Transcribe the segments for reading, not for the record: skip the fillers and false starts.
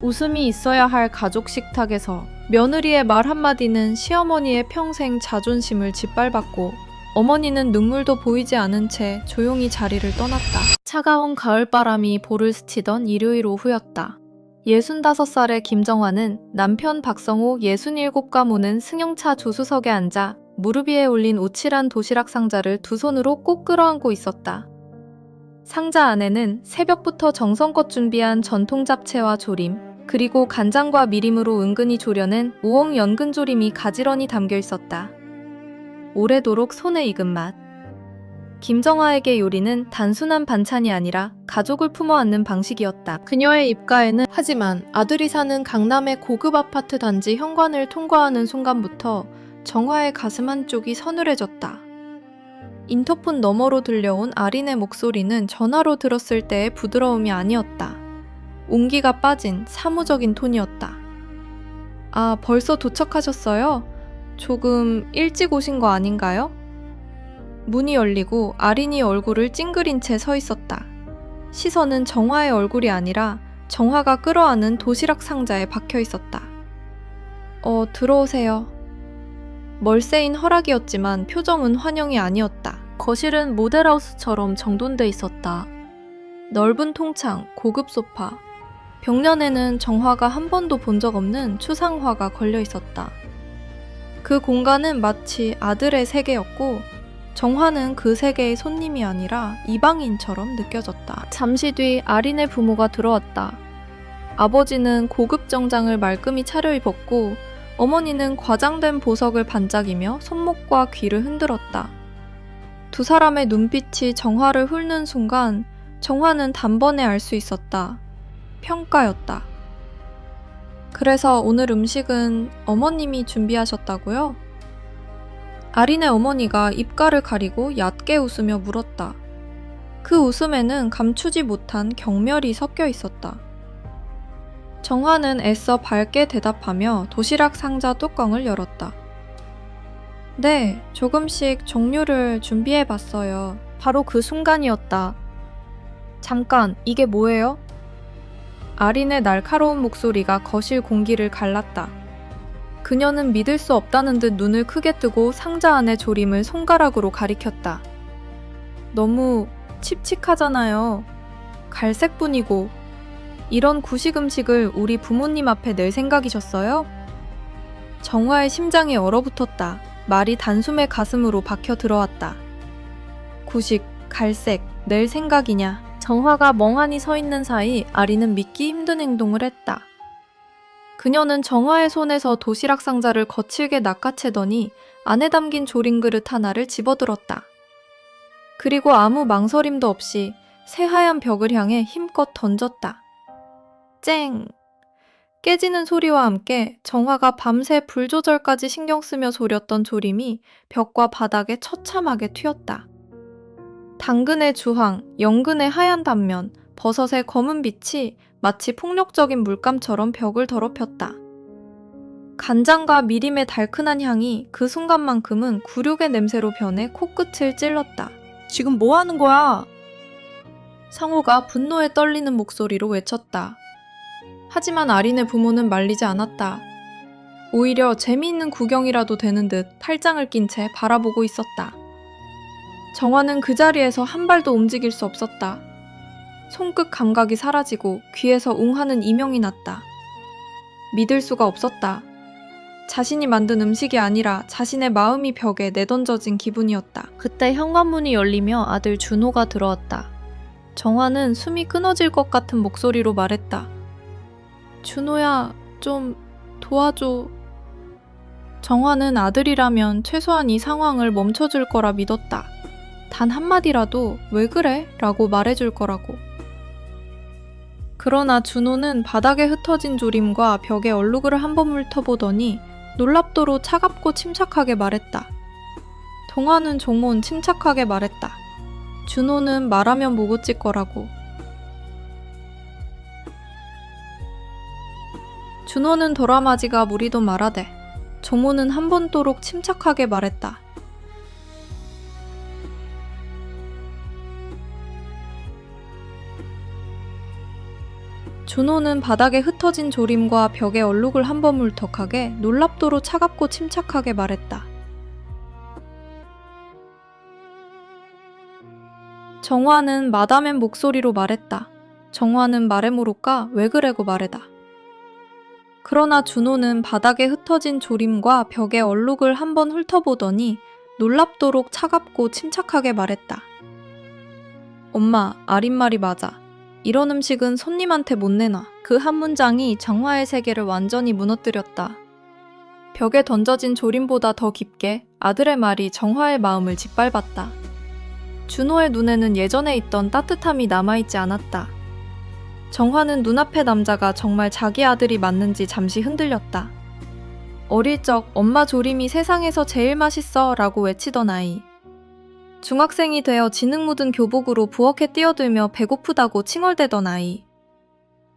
웃음이 있어야 할 가족 식탁에서 며느리의 말 한마디는 시어머니의 평생 자존심을 짓밟았고 어머니는 눈물도 보이지 않은 채 조용히 자리를 떠났다. 차가운 가을바람이 볼을 스치던 일요일 오후였다. 65살의 김정화는 남편 박성호 67가 모는 승용차 조수석에 앉아 무릎 위에 올린 오칠한 도시락 상자를 두 손으로 꼭 끌어안고 있었다. 상자 안에는 새벽부터 정성껏 준비한 전통 잡채와 조림, 그리고 간장과 미림으로 은근히 졸여낸 우엉 연근조림이 가지런히 담겨 있었다. 오래도록 손에 익은 맛. 김정화에게 요리는 단순한 반찬이 아니라 가족을 품어 안는 방식이었다. 그녀의 입가에는 하지만 아들이 사는 강남의 고급 아파트 단지 현관을 통과하는 순간부터 정화의 가슴 한쪽이 서늘해졌다. 인터폰 너머로 들려온 아린의 목소리는 전화로 들었을 때의 부드러움이 아니었다. 온기가 빠진 사무적인 톤이었다. 아, 벌써 도착하셨어요? 조금 일찍 오신 거 아닌가요? 문이 열리고 아린이 얼굴을 찡그린 채 서 있었다. 시선은 정화의 얼굴이 아니라 정화가 끌어안은 도시락 상자에 박혀 있었다. 들어오세요. 멀세인 허락이었지만 표정은 환영이 아니었다. 거실은 모델하우스처럼 정돈돼 있었다. 넓은 통창, 고급 소파. 벽면에는 정화가 한 번도 본 적 없는 추상화가 걸려 있었다. 그 공간은 마치 아들의 세계였고 정화는 그 세계의 손님이 아니라 이방인처럼 느껴졌다. 잠시 뒤 아린의 부모가 들어왔다. 아버지는 고급 정장을 말끔히 차려입었고 어머니는 과장된 보석을 반짝이며 손목과 귀를 흔들었다. 두 사람의 눈빛이 정화를 훑는 순간 정화는 단번에 알 수 있었다. 평가였다. 그래서 오늘 음식은 어머님이 준비하셨다고요? 아린의 어머니가 입가를 가리고 얕게 웃으며 물었다. 그 웃음에는 감추지 못한 경멸이 섞여 있었다. 정화는 애써 밝게 대답하며 도시락 상자 뚜껑을 열었다. 네, 조금씩 종류를 준비해봤어요. 바로 그 순간이었다. 잠깐, 이게 뭐예요? 아린의 날카로운 목소리가 거실 공기를 갈랐다. 그녀는 믿을 수 없다는 듯 눈을 크게 뜨고 상자 안의 조림을 손가락으로 가리켰다. 너무 칙칙하잖아요. 갈색뿐이고. 이런 구식 음식을 우리 부모님 앞에 낼 생각이셨어요? 정화의 심장이 얼어붙었다. 말이 단숨에 가슴으로 박혀 들어왔다. 구식, 갈색, 낼 생각이냐. 정화가 멍하니 서 있는 사이 아린은 믿기 힘든 행동을 했다. 그녀는 정화의 손에서 도시락 상자를 거칠게 낚아채더니 안에 담긴 조림 그릇 하나를 집어들었다. 그리고 아무 망설임도 없이 새하얀 벽을 향해 힘껏 던졌다. 쨍! 깨지는 소리와 함께 정화가 밤새 불 조절까지 신경 쓰며 졸였던 조림이 벽과 바닥에 처참하게 튀었다. 당근의 주황, 연근의 하얀 단면, 버섯의 검은 빛이 마치 폭력적인 물감처럼 벽을 더럽혔다. 간장과 미림의 달큰한 향이 그 순간만큼은 굴욕의 냄새로 변해 코끝을 찔렀다. 지금 뭐 하는 거야? 상호가 분노에 떨리는 목소리로 외쳤다. 하지만 아린의 부모는 말리지 않았다. 오히려 재미있는 구경이라도 되는 듯 팔짱을 낀 채 바라보고 있었다. 정화는 그 자리에서 한 발도 움직일 수 없었다. 손끝 감각이 사라지고 귀에서 웅하는 이명이 났다. 믿을 수가 없었다. 자신이 만든 음식이 아니라 자신의 마음이 벽에 내던져진 기분이었다. 그때 현관문이 열리며 아들 준호가 들어왔다. 정화는 숨이 끊어질 것 같은 목소리로 말했다. 준호야, 좀 도와줘. 정화는 아들이라면 최소한 이 상황을 멈춰줄 거라 믿었다. 단 한마디라도 왜 그래? 라고 말해줄 거라고. 그러나 준호는 바닥에 흩어진 조림과 벽에 얼룩을 한번 훑어보더니 놀랍도록 차갑고 침착하게 말했다. 동화는 종온 침착하게 말했다. 준호는 말하면 무고찔 거라고. 준호는 도라마지가 무리도 말하되 종호는 한 번도록 침착하게 말했다. 준호는 바닥에 흩어진 조림과 벽의 얼룩을 한번 물떡하게 놀랍도록 차갑고 침착하게 말했다. 정화는 마다맨 목소리로 말했다. 정화는 말해 모를까 왜 그래고 말해다. 그러나 준호는 바닥에 흩어진 조림과 벽의 얼룩을 한번 훑어보더니 놀랍도록 차갑고 침착하게 말했다. 엄마, 아린 말이 맞아. 이런 음식은 손님한테 못 내놔. 그 한 문장이 정화의 세계를 완전히 무너뜨렸다. 벽에 던져진 조림보다 더 깊게 아들의 말이 정화의 마음을 짓밟았다. 준호의 눈에는 예전에 있던 따뜻함이 남아있지 않았다. 정화는 눈앞의 남자가 정말 자기 아들이 맞는지 잠시 흔들렸다. 어릴 적 엄마 조림이 세상에서 제일 맛있어 라고 외치던 아이. 중학생이 되어 지능 묻은 교복으로 부엌에 뛰어들며 배고프다고 칭얼대던 아이.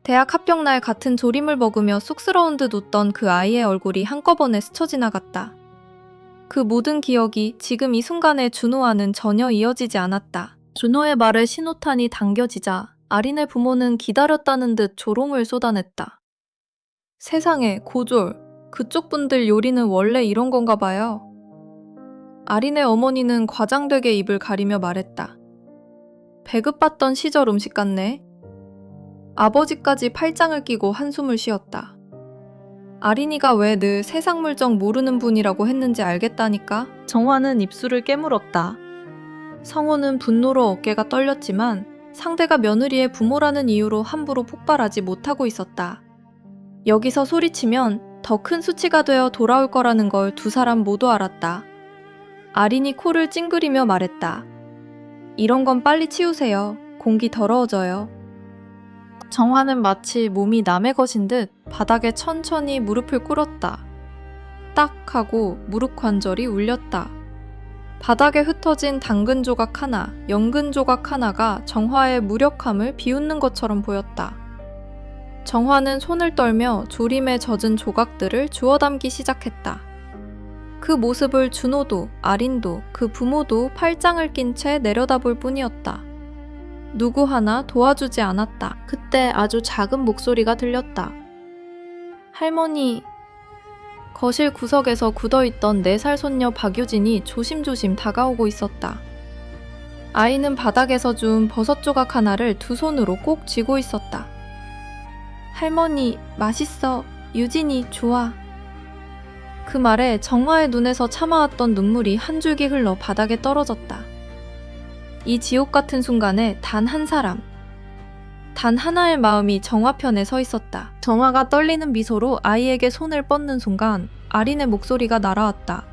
대학 합격날 같은 조림을 먹으며 쑥스러운 듯 웃던 그 아이의 얼굴이 한꺼번에 스쳐 지나갔다. 그 모든 기억이 지금 이 순간의 준호와는 전혀 이어지지 않았다. 준호의 말에 신호탄이 당겨지자 아린의 부모는 기다렸다는 듯 조롱을 쏟아냈다. 세상에, 고졸. 그쪽 분들 요리는 원래 이런 건가 봐요. 아린의 어머니는 과장되게 입을 가리며 말했다. 배급받던 시절 음식 같네. 아버지까지 팔짱을 끼고 한숨을 쉬었다. 아린이가 왜 늘 세상 물정 모르는 분이라고 했는지 알겠다니까. 정화는 입술을 깨물었다. 성호는 분노로 어깨가 떨렸지만 상대가 며느리의 부모라는 이유로 함부로 폭발하지 못하고 있었다. 여기서 소리치면 더 큰 수치가 되어 돌아올 거라는 걸 두 사람 모두 알았다. 아린이 코를 찡그리며 말했다. 이런 건 빨리 치우세요. 공기 더러워져요. 정화는 마치 몸이 남의 것인 듯 바닥에 천천히 무릎을 꿇었다. 딱 하고 무릎 관절이 울렸다. 바닥에 흩어진 당근 조각 하나, 연근 조각 하나가 정화의 무력함을 비웃는 것처럼 보였다. 정화는 손을 떨며 조림에 젖은 조각들을 주워 담기 시작했다. 그 모습을 준호도, 아린도, 그 부모도 팔짱을 낀 채 내려다볼 뿐이었다. 누구 하나 도와주지 않았다. 그때 아주 작은 목소리가 들렸다. 할머니. 거실 구석에서 굳어있던 4살 손녀 박유진이 조심조심 다가오고 있었다. 아이는 바닥에서 준 버섯 조각 하나를 두 손으로 꼭 쥐고 있었다. 할머니, 맛있어. 유진이 좋아. 그 말에 정화의 눈에서 참아왔던 눈물이 한 줄기 흘러 바닥에 떨어졌다. 이 지옥 같은 순간에 단 한 사람, 단 하나의 마음이 정화 편에 서 있었다. 정화가 떨리는 미소로 아이에게 손을 뻗는 순간 아린의 목소리가 날아왔다.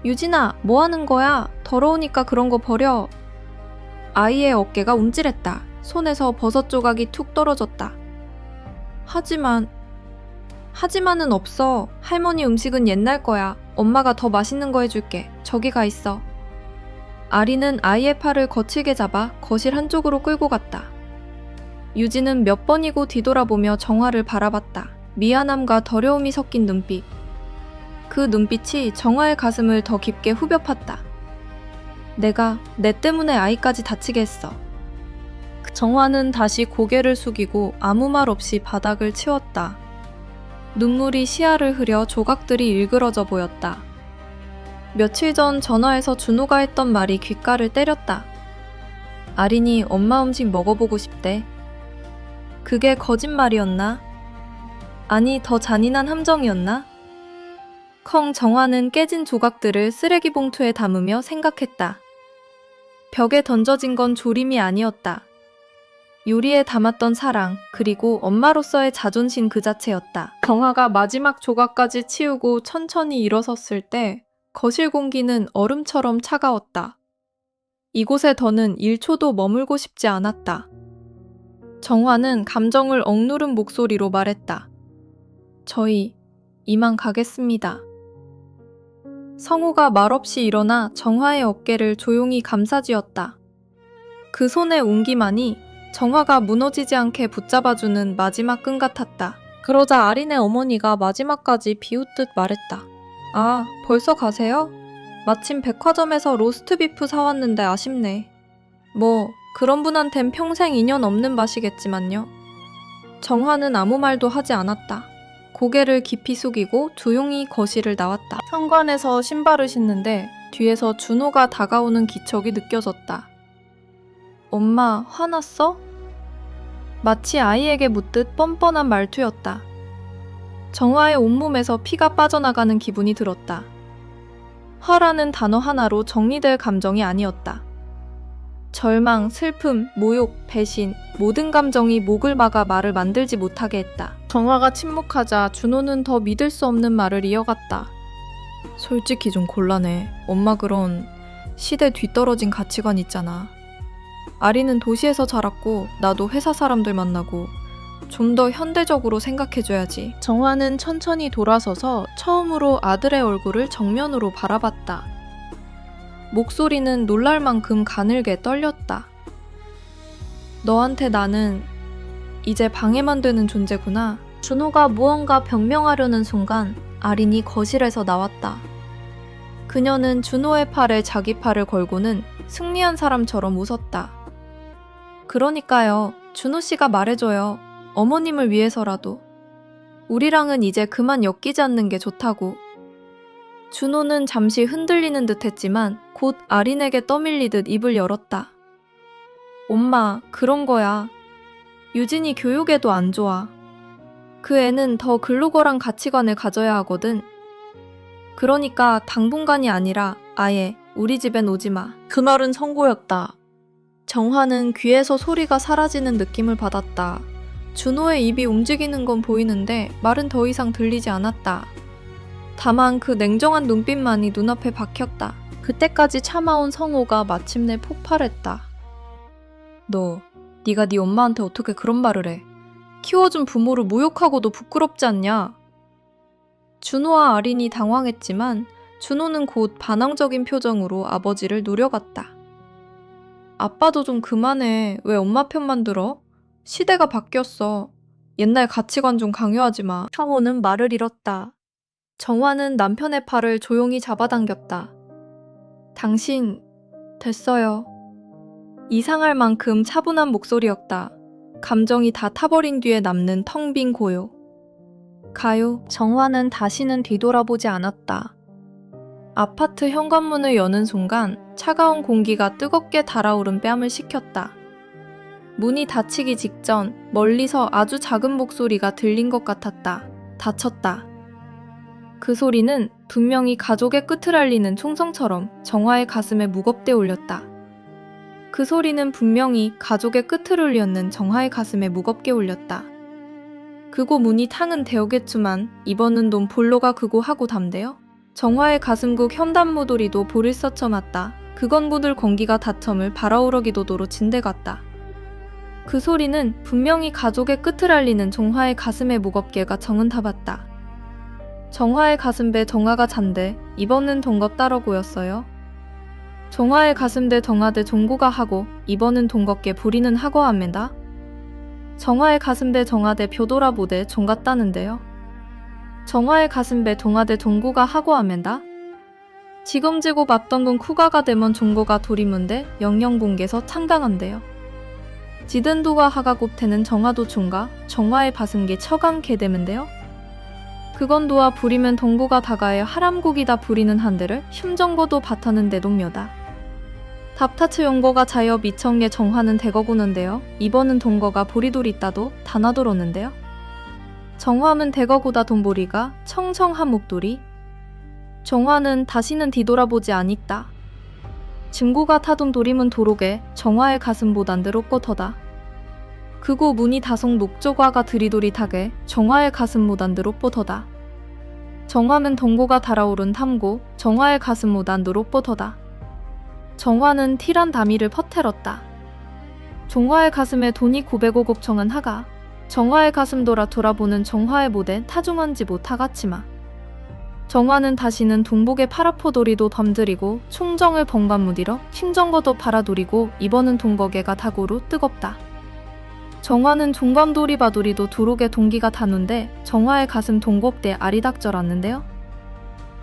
유진아, 뭐 하는 거야? 더러우니까 그런 거 버려. 아이의 어깨가 움찔했다. 손에서 버섯 조각이 툭 떨어졌다. 하지만은 없어. 할머니 음식은 옛날 거야. 엄마가 더 맛있는 거 해줄게. 저기 가 있어. 아린은 아이의 팔을 거칠게 잡아 거실 한쪽으로 끌고 갔다. 유진은 몇 번이고 뒤돌아보며 정화를 바라봤다. 미안함과 더러움이 섞인 눈빛. 그 눈빛이 정화의 가슴을 더 깊게 후벼 팠다. 내 때문에 아이까지 다치게 했어. 정화는 다시 고개를 숙이고 아무 말 없이 바닥을 치웠다. 눈물이 시야를 흐려 조각들이 일그러져 보였다. 며칠 전 전화해서 준호가 했던 말이 귓가를 때렸다. 아린이 엄마 음식 먹어보고 싶대. 그게 거짓말이었나? 아니, 더 잔인한 함정이었나? 컹 정화는 깨진 조각들을 쓰레기 봉투에 담으며 생각했다. 벽에 던져진 건 조림이 아니었다. 요리에 담았던 사랑, 그리고 엄마로서의 자존심 그 자체였다. 정화가 마지막 조각까지 치우고 천천히 일어섰을 때 거실 공기는 얼음처럼 차가웠다. 이곳에 더는 1초도 머물고 싶지 않았다. 정화는 감정을 억누른 목소리로 말했다. 저희 이만 가겠습니다. 성우가 말없이 일어나 정화의 어깨를 조용히 감싸쥐었다. 그 손의 온기만이 정화가 무너지지 않게 붙잡아주는 마지막 끈 같았다. 그러자 아린의 어머니가 마지막까지 비웃듯 말했다. 아, 벌써 가세요? 마침 백화점에서 로스트 비프 사왔는데 아쉽네. 뭐 그런 분한텐 평생 인연 없는 맛이겠지만요. 정화는 아무 말도 하지 않았다. 고개를 깊이 숙이고 조용히 거실을 나왔다. 현관에서 신발을 신는데 뒤에서 준호가 다가오는 기척이 느껴졌다. 엄마, 화났어? 마치 아이에게 묻듯 뻔뻔한 말투였다. 정화의 온몸에서 피가 빠져나가는 기분이 들었다. 화라는 단어 하나로 정리될 감정이 아니었다. 절망, 슬픔, 모욕, 배신, 모든 감정이 목을 막아 말을 만들지 못하게 했다. 정화가 침묵하자 준호는 더 믿을 수 없는 말을 이어갔다. 솔직히 좀 곤란해. 엄마 그런 시대 뒤떨어진 가치관 있잖아. 아리는 도시에서 자랐고 나도 회사 사람들 만나고 좀 더 현대적으로 생각해줘야지. 정화는 천천히 돌아서서 처음으로 아들의 얼굴을 정면으로 바라봤다. 목소리는 놀랄 만큼 가늘게 떨렸다. 너한테 나는 이제 방해만 되는 존재구나. 준호가 무언가 변명하려는 순간 아린이 거실에서 나왔다. 그녀는 준호의 팔에 자기 팔을 걸고는 승리한 사람처럼 웃었다. 그러니까요. 준호 씨가 말해줘요. 어머님을 위해서라도. 우리랑은 이제 그만 엮이지 않는 게 좋다고. 준호는 잠시 흔들리는 듯 했지만 곧 아린에게 떠밀리듯 입을 열었다. 엄마, 그런 거야. 유진이 교육에도 안 좋아. 그 애는 더 글로벌한 가치관을 가져야 하거든. 그러니까 당분간이 아니라 아예 우리 집엔 오지 마. 그 말은 선고였다. 정화는 귀에서 소리가 사라지는 느낌을 받았다. 준호의 입이 움직이는 건 보이는데 말은 더 이상 들리지 않았다. 다만 그 냉정한 눈빛만이 눈앞에 박혔다. 그때까지 참아온 성호가 마침내 폭발했다. 네가 네 엄마한테 어떻게 그런 말을 해? 키워준 부모를 모욕하고도 부끄럽지 않냐? 준호와 아린이 당황했지만 준호는 곧 반항적인 표정으로 아버지를 노려갔다. 아빠도 좀 그만해. 왜 엄마 편만 들어? 시대가 바뀌었어. 옛날 가치관 좀 강요하지 마. 성호는 말을 잃었다. 정화는 남편의 팔을 조용히 잡아당겼다. 당신, 됐어요. 이상할 만큼 차분한 목소리였다. 감정이 다 타버린 뒤에 남는 텅 빈 고요. 가요. 정화는 다시는 뒤돌아보지 않았다. 아파트 현관문을 여는 순간 차가운 공기가 뜨겁게 달아오른 뺨을 식혔다. 문이 닫히기 직전 멀리서 아주 작은 목소리가 들린 것 같았다. 닫혔다. 그 소리는 분명히 가족의 끝을 알리는 총성처럼 정화의 가슴에 무겁게 울렸다. 그 소리는 분명히 가족의 끝을 울렸는 정화의 가슴에 무겁게 울렸다. 그고 문이 탕은 되었겠지만 이번은 넌 볼로가 그고 하고 담대요? 정화의 가슴국 현단무도리도 볼을 서쳐맞다. 그건 부들 공기가 다텀을 발아우러기도 도로 진대 같다. 그 소리는 분명히 가족의 끝을 알리는 정화의 가슴에 무겁게가 정은 타봤다. 정화의 가슴배 정화가 잔대 이번은 동겁 따러고였어요. 정화의 가슴대 정화대 종고가 하고 이번은 동겁게 부리는 하고 합니다. 정화의 가슴배 정화대 표돌아보대 종같다는데요. 정화의 가슴배 정화대 종고가 하고 합니다. 지금 지고 맞던 건 쿠가가 되면 종고가 도리문대 영영공개서 창당한대요. 지든도가 하가곱태는 정화도 총가 정화의 바슴기 처강 개되면데요. 그건 도와 부리면 동고가 다가에 하람국이다 부리는 한대를 흉정거도 바타는 대동묘다. 답타츠 용거가 자여 미청의 정화는 대거구는데요. 이번은 동거가 보리돌이 따도 다나돌었는데요. 정화는 대거구다 동보리가 청청한 목도리. 정화는 다시는 뒤돌아보지 않있다. 증고가 타동 도림은 도로게 정화의 가슴보단 드롭고터다. 그고 문이 다송 녹조과가 드리도리타게 정화의 가슴보단 드롭보터다. 정화는 동고가 달아오른 탐고 정화의 가슴보단 드롭보터다. 정화는 티란 다미를 퍼테렀다. 정화의 가슴에 돈이 고배고 곡청은 하가 정화의 가슴 돌아보는 정화의 모대 타중한지 못하갔지마. 정화는 다시는 동복의 파라포도리도 덤들이고 총정을 번관무디러 심정거도 팔아도리고 이번은 동거개가 다고로 뜨겁다. 정화는 종관도리바도리도 두록의 동기가 타는데 정화의 가슴 동겁대 아리닥절았는데요.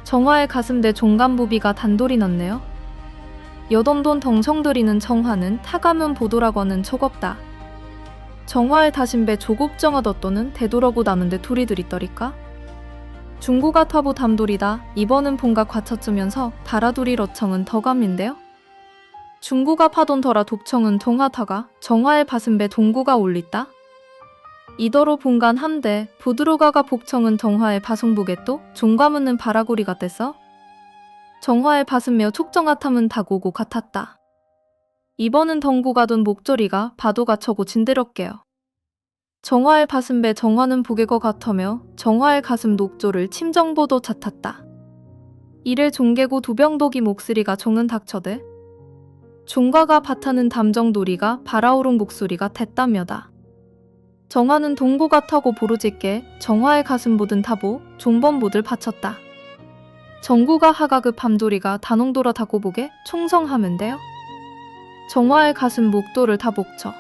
정화의 가슴대 종간부비가 단돌이 넣네요. 여dom돈 덩청들이는 정화는 타가면 보도라거는 초겁다. 정화의 다신배 조곱정아 덧도는 되돌아고 나는데 둘이들이 떠릴까? 중구가 타보 담돌이다. 이번은 본가 과차쯤면서 달아두리 러청은 더감인데요. 중구가 파돈 더라 독청은 동하타가 정화의 바슴배 동구가 올리다. 이더러 본간 함대 부드로가가 복청은 정화의 바송북에 또 종과문은 바라고리가 떼서 정화의 바슴매어 촉정아탐은 다고고 같았다. 이번은 덩구가 돈 목소리가 바도가 쳐고 진드럽게요. 정화의 바슴배 정화는 보게거 같으며 정화의 가슴 녹조를 침정보도 잦았다. 이를 종개고 두병독이 목소리가 종은 닥쳐대 종과가 바타는 담정도리가 바라오른 목소리가 됐다며다. 정화는 동고가 타고 보루짓게 정화의 가슴 보든 타보 종번보들 바쳤다. 정구가 하가급 밤도리가 단홍돌아 다고 보게 총성하면 돼요. 정화의 가슴 목도를 다 복쳐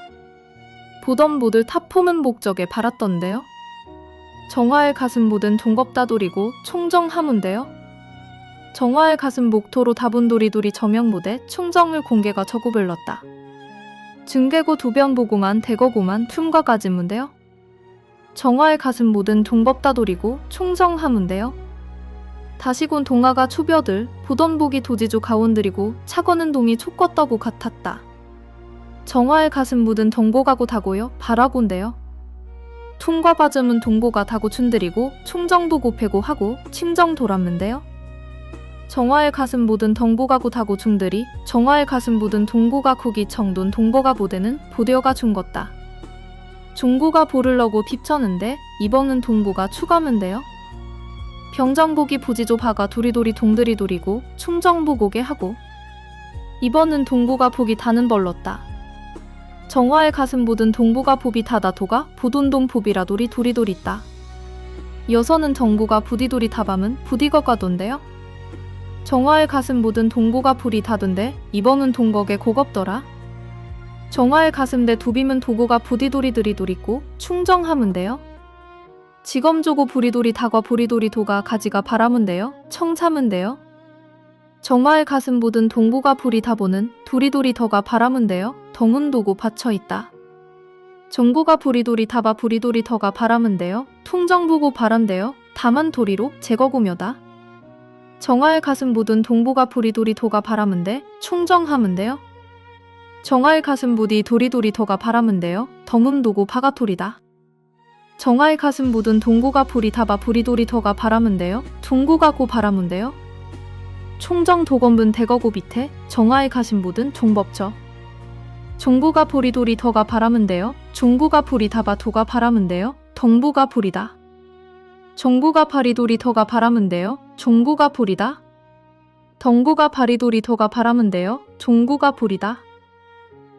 보던 보들 타포문 목적에 바랐던데요. 정화의 가슴 보든 동겁다돌이고 총정하문데요. 정화의 가슴 목토로 다분도리돌이 저명보대 총정을 공개가 저고불렀다. 증개고 두변 보고만 대거고만 품과 가지문데요. 정화의 가슴 모든 동겁다돌이고 총정하문데요. 다시곤 동화가 초벼들 보던 보기 도지조 가온들이고 차거는 동이 촉껐다고 같았다. 정화의 가슴 묻은 덩보가고 다고요 바라곤데요. 퉁과 바즘은 동보가 다고 춘들이고 총정도 곱해고 하고 침정 돌았는데요. 정화의 가슴 모든 덩보가고 다고 중들이 정화의 가슴 묻은 동고가 국이 청돈 동보가 보대는 보되어가 중것다. 종고가 보를 러고 딥쳤는데 이번은 동보가 추가면데요. 병정보기 부지조 바가 도리도리 동들이 도리고 충정보고게 하고 이번은 동보가 보기 다는 벌렀다. 정화의 가슴 보든 동보가 보비 다다 도가 보돈동 보비라 도리 도리도리다. 여서는 정보가 부디도리 타밤은 부디거가돈데요. 정화의 가슴 보든 동보가 불이 다던데 이번은 동거게 고겁더라. 정화의 가슴 대 도빔은 도고가 부디도리들이 도리고 충정하문데요. 지검조고 부리도리 다과 보리도리 도가 가지가 바라문데요. 청사문데요. 정화의 가슴 보든 동보가 불이 다보는 도리도리 더가 바라문데요. 덩운도고 받쳐있다. 정고가 부리도리 다바 부리도리 더가 바라문데요. 통정보고 바란데요. 다만 도리로 제거구며다. 정화의 가슴 보든 동보가 부리도리 도가 바라문데 총정하문데요. 정화의 가슴 보디 도리도리 더가 바라문데요. 덩음도고 바가토리다. 정화의 가슴 보든 동고가 불이 다바 부리도리 더가 바라문데요. 동고가 고 바라문데요. 총정 도검분 대거고 밑에 정화의 가슴 보든 종법처. 종고가 보리도리 더가 바라문데요. 종고가 불이 다바 도가 바라문데요. 덩보가 불이다. 정고가 바리도리 더가 바라문데요. 종고가 불이다. 덩고가 바리도리 더가 바라문데요. 종고가 불이다.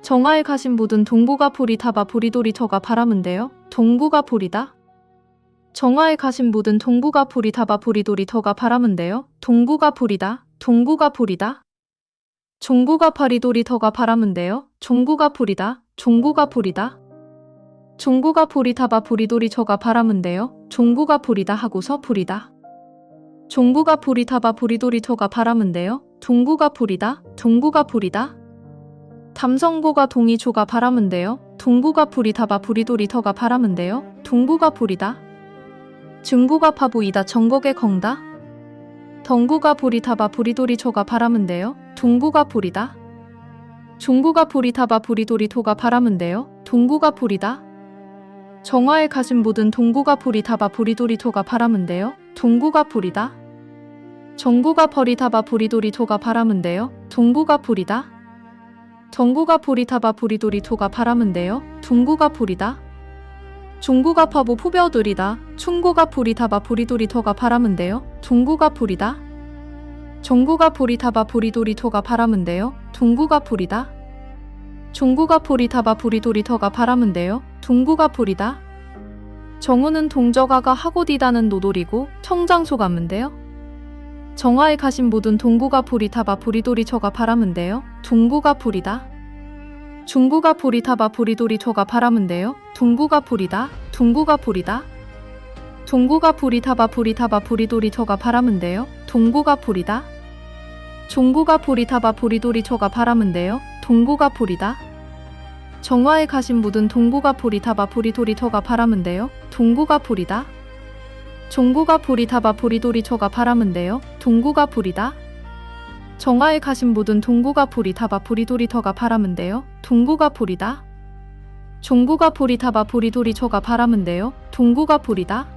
정화의 가슴 보든 동보가 불이 다바 부리도리 더가 바라문데요. 동보가 불이다. 정화의 가슴 보든 동보가 불이 다바 부리도리 더가 바라문데요. 동보가 불이다. 동고가 불이다. 종고가 바리도리 더가 바라문데요. 종고가 불이다. 종고가 불이다. 종고가 불이 다바 부리도리 저가 바라문데요. 종고가 불이다 하고서 불이다. 종고가 불이 다바 부리도리 저가 바라문데요. 동고가 불이다. 동고가 불이다. 담성고가 동이 조가 바라문데요. 동고가 불이 다바 부리도리 더가 바라문데요. 동고가 불이다. 증고가 파보이다 정거게 건다. 덩고가 불이 다바 부리도리 저가 바라문데요. 동고가 불이다. 종고가 불이 다바 부리도리 도가 바라문데요. 동고가 불이다. 정화의 가슴 보든 동고가 불이 다바 부리도리 도가 바라문데요. 동고가 불이다. 정고가 벌이 다바 부리도리 도가 바라문데요. 동고가 불이다. 정고가 불이 다바 부리도리 도가 바라문데요. 동고가 불이다. 종고가 파보 푸벼들이다. 충고가 불이 다바 부리도리 더가 바라문데요. 동고가 불이다. 정고가 불이 다바 부리도리 더가 바라문데요. 동고가 불이다. 종고가 불이 다바 부리도리 더가 바라문데요. 동고가 불이다. 정우는 동저가가 하고디다는 노돌이고 청장소가문데요. 정화의 가심 보든 동고가 불이 다바 부리도리 저가 바라문데요. 동고가 불이다. 중고가 불이 다바 부리도리 저가 바라문데요. 동고가 불이다. 동고가 불이다. 동고가 불이 다바 부리도리 저가 바라문데요. 동고가 불이다. 종고가 불이 다바 부리도리 저가 바라문데요. 동고가 불이다. 정화에 가신 묻은 동구가 보리타바 보리도리터가 바라문데요. 동구가 보리다. 종구가 보리타바 보리도리터가 바라문데요. 동구가 보리다. 정화에 가신 묻은 동구가 보리타바 보리도리터가 바라문데요. 동구가 보리다. 종구가 보리타바 보리도리터가 바라문데요. 동구가 보리다.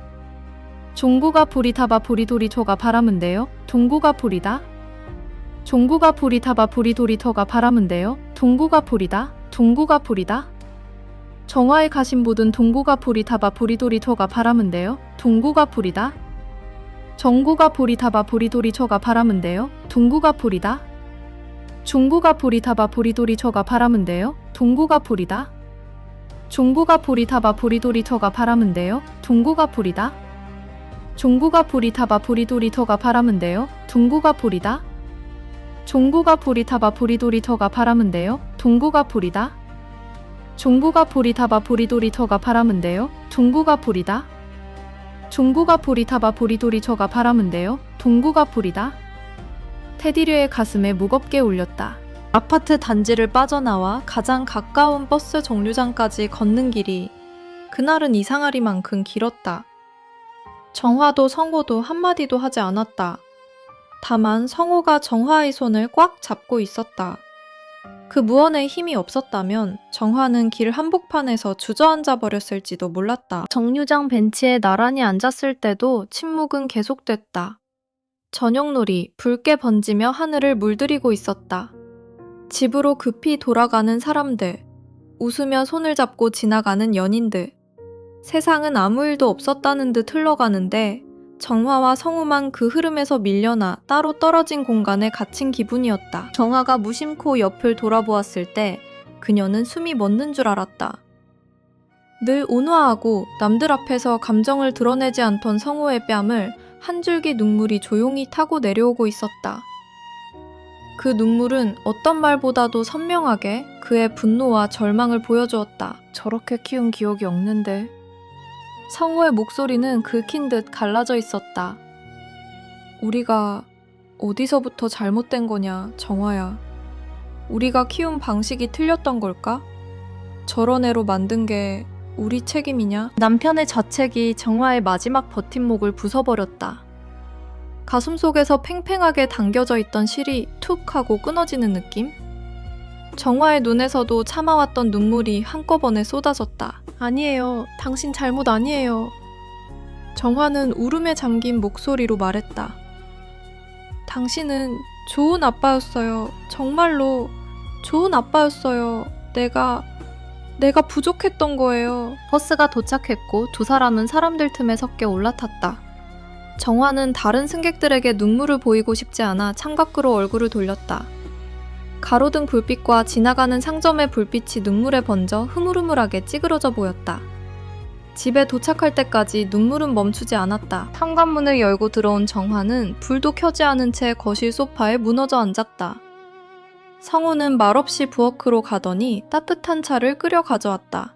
종구가 보리타바 보리도리터가 바라문데요. 동구가 보리다. 종구가 보리타바 보리도리터가 바라문데요. 동구가 보리다. 동구가 보리다. 정화에 가신 묻은 동구가 보리타바 보리도리터가 바라문데요. 동구가 보리다. 정구가 보리타바 보리도리터가 바라문데요. 동구가 보리다. 종구가 보리타바 보리도리터가 바라문데요. 동구가 보리다. 종구가 보리타바 보리도리터가 바라문데요. 동구가 보리다. 종구가 보리타바 보리도리터가 바라문데요. 동구가 보리다. 종구가 보리타바 보리도리터가 바라문데요. 동구가 보리다. 종구가 보리타바 보리도리터가 바라문데요. 동구가 보리다. 종구가 보리타바 보리도리터가 바라문데요. 동구가 보리다. 테디류의 가슴에 무겁게 울렸다. 아파트 단지를 빠져나와 가장 가까운 버스 정류장까지 걷는 길이 그날은 이상하리만큼 길었다. 정화도 성호도 한마디도 하지 않았다. 다만 성호가 정화의 손을 꽉 잡고 있었다. 그 무언의 힘이 없었다면 정화는 길 한복판에서 주저앉아 버렸을지도 몰랐다. 정류장 벤치에 나란히 앉았을 때도 침묵은 계속됐다. 저녁놀이 붉게 번지며 하늘을 물들이고 있었다. 집으로 급히 돌아가는 사람들, 웃으며 손을 잡고 지나가는 연인들. 세상은 아무 일도 없었다는 듯 흘러가는데 정화와 성우만 그 흐름에서 밀려나 따로 떨어진 공간에 갇힌 기분이었다. 정화가 무심코 옆을 돌아보았을 때 그녀는 숨이 멎는 줄 알았다. 늘 온화하고 남들 앞에서 감정을 드러내지 않던 성우의 뺨을 한 줄기 눈물이 조용히 타고 내려오고 있었다. 그 눈물은 어떤 말보다도 선명하게 그의 분노와 절망을 보여주었다. 저렇게 키운 기억이 없는데. 성우의 목소리는 긁힌 듯 갈라져 있었다. 우리가 어디서부터 잘못된 거냐, 정화야. 우리가 키운 방식이 틀렸던 걸까? 저런 애로 만든 게 우리 책임이냐? 남편의 자책이 정화의 마지막 버팀목을 부숴버렸다. 가슴속에서 팽팽하게 당겨져 있던 실이 툭 하고 끊어지는 느낌? 정화의 눈에서도 참아왔던 눈물이 한꺼번에 쏟아졌다. 아니에요. 당신 잘못 아니에요. 정화는 울음에 잠긴 목소리로 말했다. 당신은 좋은 아빠였어요. 정말로 좋은 아빠였어요. 내가 부족했던 거예요. 버스가 도착했고 두 사람은 사람들 틈에 섞여 올라탔다. 정화는 다른 승객들에게 눈물을 보이고 싶지 않아 창밖으로 얼굴을 돌렸다. 가로등 불빛과 지나가는 상점의 불빛이 눈물에 번져 흐물흐물하게 찌그러져 보였다. 집에 도착할 때까지 눈물은 멈추지 않았다. 현관문을 열고 들어온 정화는 불도 켜지 않은 채 거실 소파에 무너져 앉았다. 성우는 말없이 부엌으로 가더니 따뜻한 차를 끓여 가져왔다.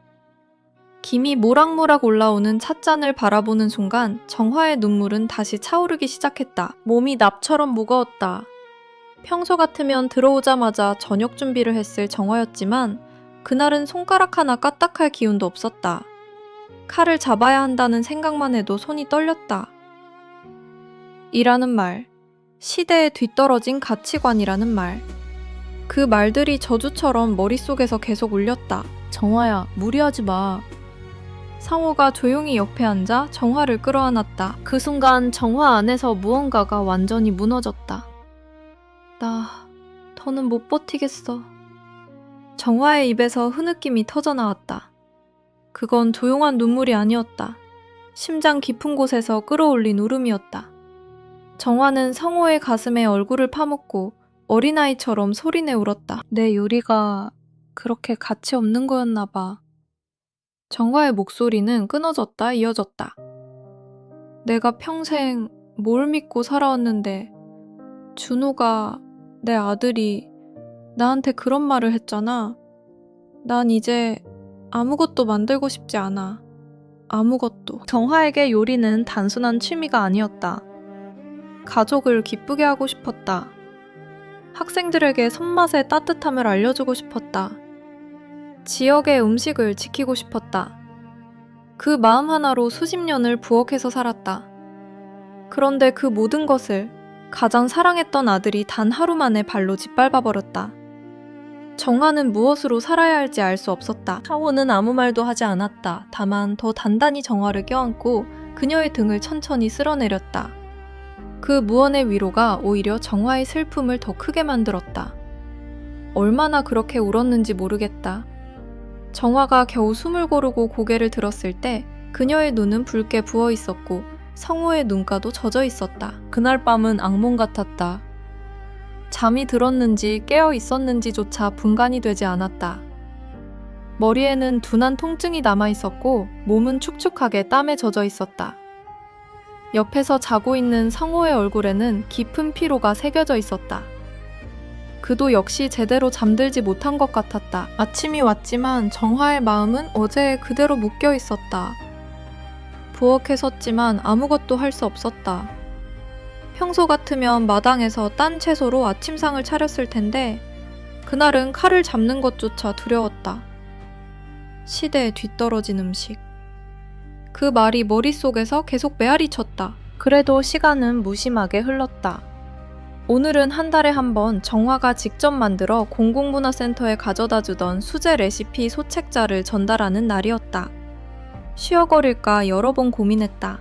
김이 모락모락 올라오는 찻잔을 바라보는 순간 정화의 눈물은 다시 차오르기 시작했다. 몸이 납처럼 무거웠다. 평소 같으면 들어오자마자 저녁 준비를 했을 정화였지만 그날은 손가락 하나 까딱할 기운도 없었다. 칼을 잡아야 한다는 생각만 해도 손이 떨렸다. 이라는 말, 시대에 뒤떨어진 가치관이라는 말. 그 말들이 저주처럼 머릿속에서 계속 울렸다. 정화야, 무리하지 마. 성우가 조용히 옆에 앉아 정화를 끌어안았다. 그 순간 정화 안에서 무언가가 완전히 무너졌다. 더는 못 버티겠어. 정화의 입에서 흐느낌이 터져나왔다. 그건 조용한 눈물이 아니었다. 심장 깊은 곳에서 끌어올린 울음이었다. 정화는 성호의 가슴에 얼굴을 파묻고 어린아이처럼 소리내 울었다. 내 요리가 그렇게 가치 없는 거였나 봐. 정화의 목소리는 끊어졌다 이어졌다. 내가 평생 뭘 믿고 살아왔는데 준호가, 내 아들이 나한테 그런 말을 했잖아. 난 이제 아무것도 만들고 싶지 않아. 아무것도. 정화에게 요리는 단순한 취미가 아니었다. 가족을 기쁘게 하고 싶었다. 학생들에게 손맛의 따뜻함을 알려주고 싶었다. 지역의 음식을 지키고 싶었다. 그 마음 하나로 수십 년을 부엌에서 살았다. 그런데 그 모든 것을 가장 사랑했던 아들이 단 하루 만에 발로 짓밟아버렸다. 정화는 무엇으로 살아야 할지 알 수 없었다. 하호는 아무 말도 하지 않았다. 다만 더 단단히 정화를 껴안고 그녀의 등을 천천히 쓸어내렸다. 그 무언의 위로가 오히려 정화의 슬픔을 더 크게 만들었다. 얼마나 그렇게 울었는지 모르겠다. 정화가 겨우 숨을 고르고 고개를 들었을 때 그녀의 눈은 붉게 부어 있었고 성호의 눈가도 젖어 있었다. 그날 밤은 악몽 같았다. 잠이 들었는지 깨어 있었는지조차 분간이 되지 않았다. 머리에는 둔한 통증이 남아 있었고 몸은 축축하게 땀에 젖어 있었다. 옆에서 자고 있는 성호의 얼굴에는 깊은 피로가 새겨져 있었다. 그도 역시 제대로 잠들지 못한 것 같았다. 아침이 왔지만 정화의 마음은 어제에 그대로 묶여 있었다. 부엌에 섰지만 아무것도 할 수 없었다. 평소 같으면 마당에서 딴 채소로 아침상을 차렸을 텐데 그날은 칼을 잡는 것조차 두려웠다. 시대에 뒤떨어진 음식. 그 말이 머릿속에서 계속 메아리 쳤다. 그래도 시간은 무심하게 흘렀다. 오늘은 한 달에 한 번 정화가 직접 만들어 공공문화센터에 가져다 주던 수제 레시피 소책자를 전달하는 날이었다. 쉬어거릴까 여러 번 고민했다.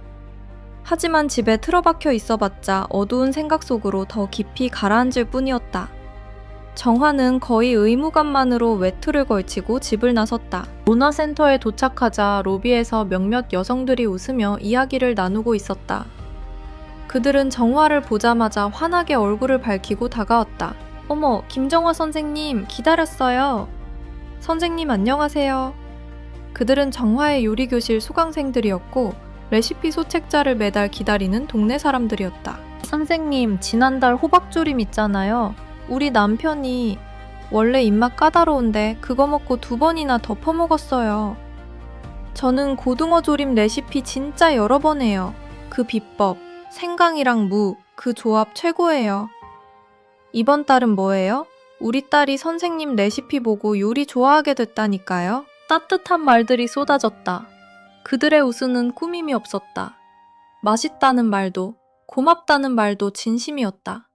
하지만 집에 틀어박혀 있어봤자 어두운 생각 속으로 더 깊이 가라앉을 뿐이었다. 정화는 거의 의무감만으로 외투를 걸치고 집을 나섰다. 문화센터에 도착하자 로비에서 몇몇 여성들이 웃으며 이야기를 나누고 있었다. 그들은 정화를 보자마자 환하게 얼굴을 밝히고 다가왔다. 어머, 김정화 선생님 기다렸어요. 선생님 안녕하세요. 그들은 정화의 요리교실 수강생들이었고 레시피 소책자를 매달 기다리는 동네 사람들이었다. 선생님, 지난달 호박조림 있잖아요. 우리 남편이 원래 입맛 까다로운데 그거 먹고 2번이나 더 퍼먹었어요. 저는 고등어 조림 레시피 진짜 여러 번 해요. 그 비법, 생강이랑 무, 그 조합 최고예요. 이번 달은 뭐예요? 우리 딸이 선생님 레시피 보고 요리 좋아하게 됐다니까요. 따뜻한 말들이 쏟아졌다. 그들의 웃음은 꾸밈이 없었다. 맛있다는 말도, 고맙다는 말도 진심이었다.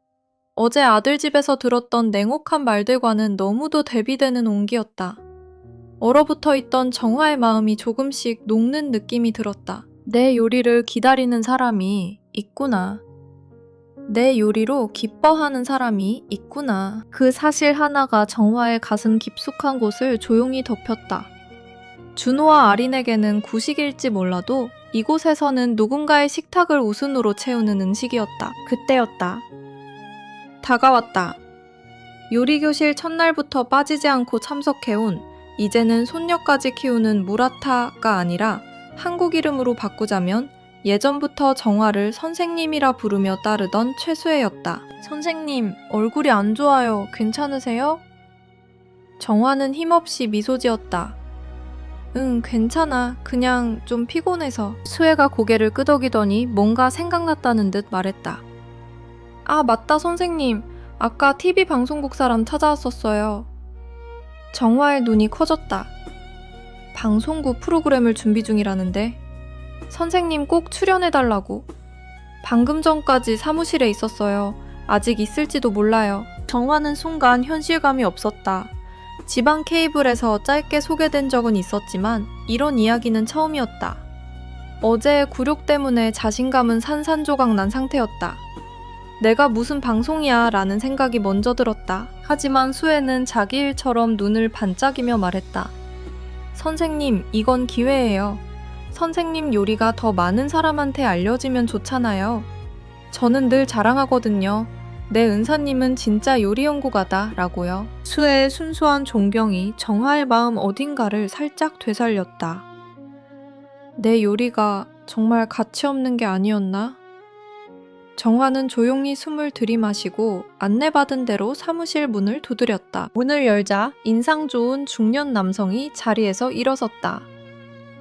어제 아들 집에서 들었던 냉혹한 말들과는 너무도 대비되는 온기였다. 얼어붙어 있던 정화의 마음이 조금씩 녹는 느낌이 들었다. 내 요리를 기다리는 사람이 있구나. 내 요리로 기뻐하는 사람이 있구나. 그 사실 하나가 정화의 가슴 깊숙한 곳을 조용히 덮였다. 준호와 아린에게는 구식일지 몰라도 이곳에서는 누군가의 식탁을 웃음으로 채우는 음식이었다. 그때였다. 다가왔다. 요리교실 첫날부터 빠지지 않고 참석해온 이제는 손녀까지 키우는 무라타가 아니라 한국 이름으로 바꾸자면 예전부터 정화를 선생님이라 부르며 따르던 최수혜였다. 선생님, 얼굴이 안 좋아요. 괜찮으세요? 정화는 힘없이 미소 지었다. 응, 괜찮아. 그냥 좀 피곤해서. 수혜가 고개를 끄덕이더니 뭔가 생각났다는 듯 말했다. 아, 맞다, 선생님. 아까 TV 방송국 사람 찾아왔었어요. 정화의 눈이 커졌다. 방송국 프로그램을 준비 중이라는데 선생님 꼭 출연해달라고. 방금 전까지 사무실에 있었어요. 아직 있을지도 몰라요. 정화는 순간 현실감이 없었다. 지방 케이블에서 짧게 소개된 적은 있었지만 이런 이야기는 처음이었다. 어제의 굴욕 때문에 자신감은 산산조각 난 상태였다. 내가 무슨 방송이야 라는 생각이 먼저 들었다. 하지만 수혜는 자기 일처럼 눈을 반짝이며 말했다. 선생님, 이건 기회예요. 선생님 요리가 더 많은 사람한테 알려지면 좋잖아요. 저는 늘 자랑하거든요. 내 은사님은 진짜 요리 연구가다 라고요. 수혜의 순수한 존경이 정화의 마음 어딘가를 살짝 되살렸다. 내 요리가 정말 가치 없는 게 아니었나? 정화는 조용히 숨을 들이마시고 안내받은 대로 사무실 문을 두드렸다. 문을 열자 인상 좋은 중년 남성이 자리에서 일어섰다.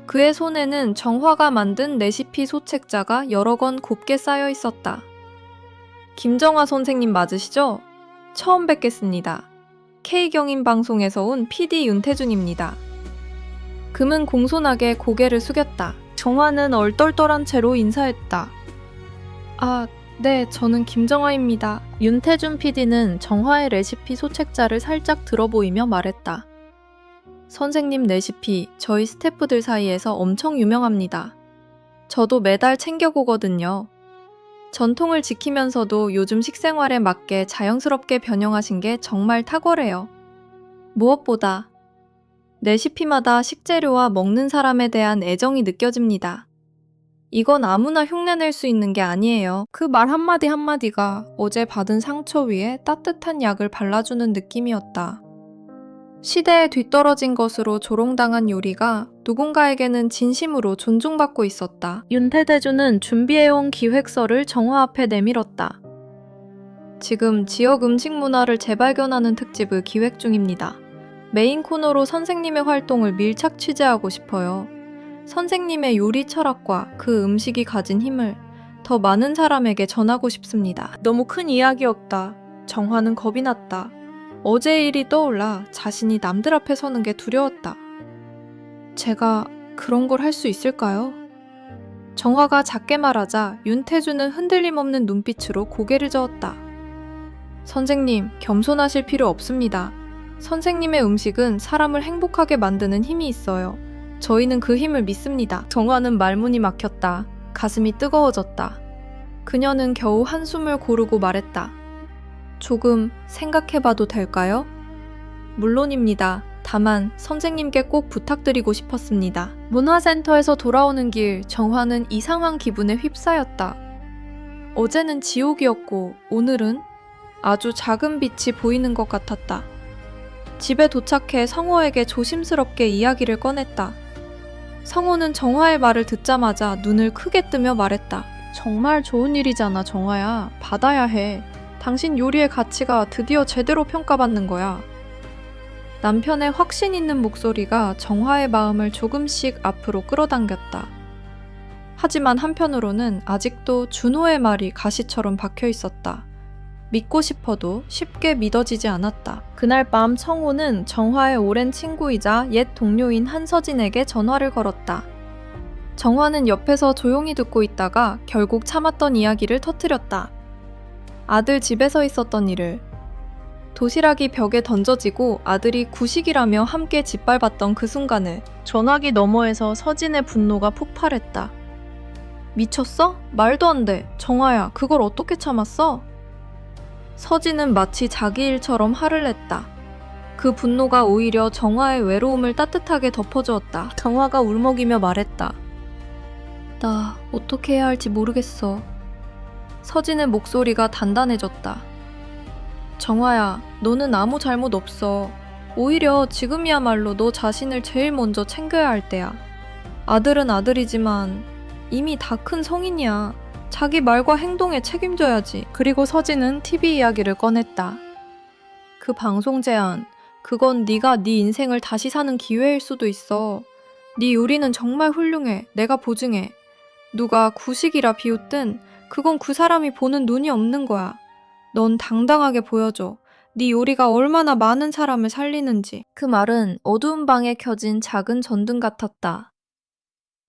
그의 손에는 정화가 만든 레시피 소책자가 여러 권 곱게 쌓여 있었다. 김정화 선생님 맞으시죠? 처음 뵙겠습니다. K경인 방송에서 온 PD 윤태준입니다. 금은 공손하게 고개를 숙였다. 정화는 얼떨떨한 채로 인사했다. 아, 네, 저는 김정화입니다. 윤태준 PD는 정화의 레시피 소책자를 살짝 들어보이며 말했다. 선생님 레시피 저희 스태프들 사이에서 엄청 유명합니다. 저도 매달 챙겨보거든요. 전통을 지키면서도 요즘 식생활에 맞게 자연스럽게 변형하신 게 정말 탁월해요. 무엇보다 레시피마다 식재료와 먹는 사람에 대한 애정이 느껴집니다. 이건 아무나 흉내낼 수 있는 게 아니에요. 그 말 한마디 한마디가 어제 받은 상처 위에 따뜻한 약을 발라주는 느낌이었다. 시대에 뒤떨어진 것으로 조롱당한 요리가 누군가에게는 진심으로 존중받고 있었다. 윤태대주는 준비해온 기획서를 정화 앞에 내밀었다. 지금 지역 음식 문화를 재발견하는 특집을 기획 중입니다. 메인 코너로 선생님의 활동을 밀착 취재하고 싶어요. 선생님의 요리 철학과 그 음식이 가진 힘을 더 많은 사람에게 전하고 싶습니다. 너무 큰 이야기였다. 정화는 겁이 났다. 어제의 일이 떠올라 자신이 남들 앞에 서는 게 두려웠다. 제가 그런 걸 할 수 있을까요? 정화가 작게 말하자 윤태주는 흔들림 없는 눈빛으로 고개를 저었다. 선생님, 겸손하실 필요 없습니다. 선생님의 음식은 사람을 행복하게 만드는 힘이 있어요. 저희는 그 힘을 믿습니다. 정화는 말문이 막혔다. 가슴이 뜨거워졌다. 그녀는 겨우 한숨을 고르고 말했다. 조금 생각해봐도 될까요? 물론입니다. 다만 선생님께 꼭 부탁드리고 싶었습니다. 문화센터에서 돌아오는 길, 정화는 이상한 기분에 휩싸였다. 어제는 지옥이었고 오늘은 아주 작은 빛이 보이는 것 같았다. 집에 도착해 성호에게 조심스럽게 이야기를 꺼냈다. 성호는 정화의 말을 듣자마자 눈을 크게 뜨며 말했다. 정말 좋은 일이잖아, 정화야. 받아야 해. 당신 요리의 가치가 드디어 제대로 평가받는 거야. 남편의 확신 있는 목소리가 정화의 마음을 조금씩 앞으로 끌어당겼다. 하지만 한편으로는 아직도 준호의 말이 가시처럼 박혀 있었다. 믿고 싶어도 쉽게 믿어지지 않았다. 그날 밤 성호는 정화의 오랜 친구이자 옛 동료인 한서진에게 전화를 걸었다. 정화는 옆에서 조용히 듣고 있다가 결국 참았던 이야기를 터뜨렸다. 아들 집에서 있었던 일을. 도시락이 벽에 던져지고 아들이 구식이라며 함께 짓밟았던 그 순간을. 전화기 너머에서 서진의 분노가 폭발했다. 미쳤어? 말도 안 돼. 정화야, 그걸 어떻게 참았어? 서진은 마치 자기 일처럼 화를 냈다. 그 분노가 오히려 정화의 외로움을 따뜻하게 덮어주었다. 정화가 울먹이며 말했다. 나 어떻게 해야 할지 모르겠어. 서진의 목소리가 단단해졌다. 정화야, 너는 아무 잘못 없어. 오히려 지금이야말로 너 자신을 제일 먼저 챙겨야 할 때야. 아들은 아들이지만 이미 다 큰 성인이야. 자기 말과 행동에 책임져야지. 그리고 서진은 TV 이야기를 꺼냈다. 그 방송 제안, 그건 네가 네 인생을 다시 사는 기회일 수도 있어. 네 요리는 정말 훌륭해. 내가 보증해. 누가 구식이라 비웃든 그건 그 사람이 보는 눈이 없는 거야. 넌 당당하게 보여줘. 네 요리가 얼마나 많은 사람을 살리는지. 그 말은 어두운 방에 켜진 작은 전등 같았다.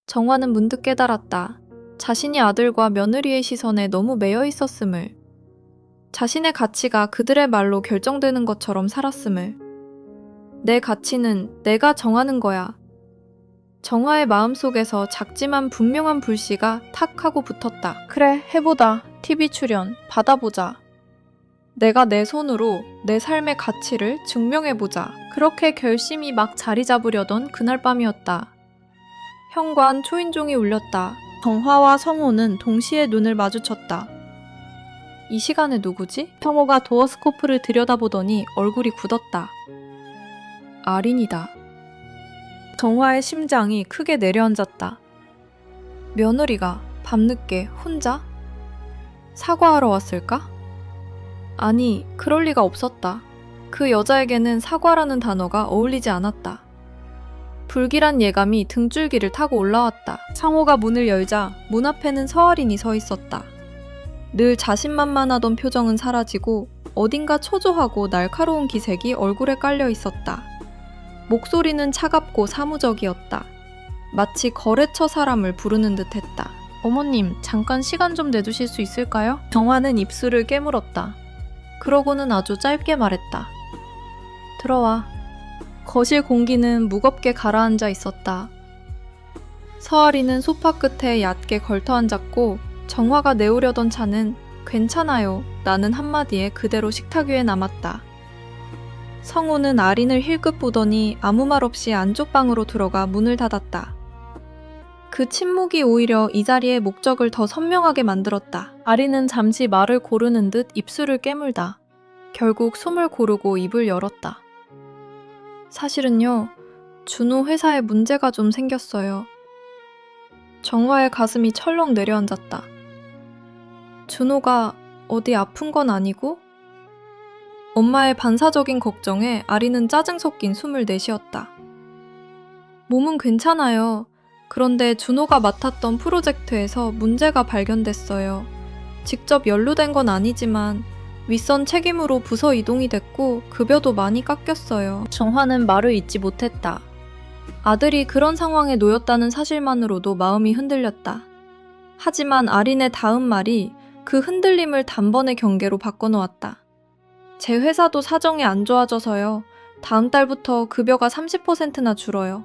정화는 문득 깨달았다. 자신이 아들과 며느리의 시선에 너무 매여 있었음을. 자신의 가치가 그들의 말로 결정되는 것처럼 살았음을. 내 가치는 내가 정하는 거야. 정화의 마음속에서 작지만 분명한 불씨가 탁 하고 붙었다. 그래, 해보다. TV 출연 받아보자. 내가 내 손으로 내 삶의 가치를 증명해보자. 그렇게 결심이 막 자리 잡으려던 그날 밤이었다. 현관 초인종이 울렸다. 정화와 성호는 동시에 눈을 마주쳤다. 이 시간에 누구지? 성호가 도어스코프를 들여다보더니 얼굴이 굳었다. 아린이다. 정화의 심장이 크게 내려앉았다. 며느리가 밤늦게 혼자? 사과하러 왔을까? 아니, 그럴 리가 없었다. 그 여자에게는 사과라는 단어가 어울리지 않았다. 불길한 예감이 등줄기를 타고 올라왔다. 상호가 문을 열자 문 앞에는 서아린이 서 있었다. 늘 자신만만하던 표정은 사라지고 어딘가 초조하고 날카로운 기색이 얼굴에 깔려 있었다. 목소리는 차갑고 사무적이었다. 마치 거래처 사람을 부르는 듯했다. 어머님, 잠깐 시간 좀 내주실 수 있을까요? 정화는 입술을 깨물었다. 그러고는 아주 짧게 말했다. 들어와. 거실 공기는 무겁게 가라앉아 있었다. 서아리는 소파 끝에 얕게 걸터 앉았고 정화가 내오려던 차는 괜찮아요. 나는 한마디에 그대로 식탁 위에 남았다. 성우는 아린을 힐끗 보더니 아무 말 없이 안쪽 방으로 들어가 문을 닫았다. 그 침묵이 오히려 이 자리의 목적을 더 선명하게 만들었다. 아린은 잠시 말을 고르는 듯 입술을 깨물다. 결국 숨을 고르고 입을 열었다. 사실은요, 준호 회사에 문제가 좀 생겼어요. 정화의 가슴이 철렁 내려앉았다. 준호가 어디 아픈 건 아니고? 엄마의 반사적인 걱정에 아리는 짜증 섞인 숨을 내쉬었다. 몸은 괜찮아요. 그런데 준호가 맡았던 프로젝트에서 문제가 발견됐어요. 직접 연루된 건 아니지만 윗선 책임으로 부서 이동이 됐고 급여도 많이 깎였어요. 정화는 말을 잇지 못했다. 아들이 그런 상황에 놓였다는 사실만으로도 마음이 흔들렸다. 하지만 아린의 다음 말이 그 흔들림을 단번에 경계로 바꿔놓았다. 제 회사도 사정이 안 좋아져서요. 다음 달부터 급여가 30%나 줄어요.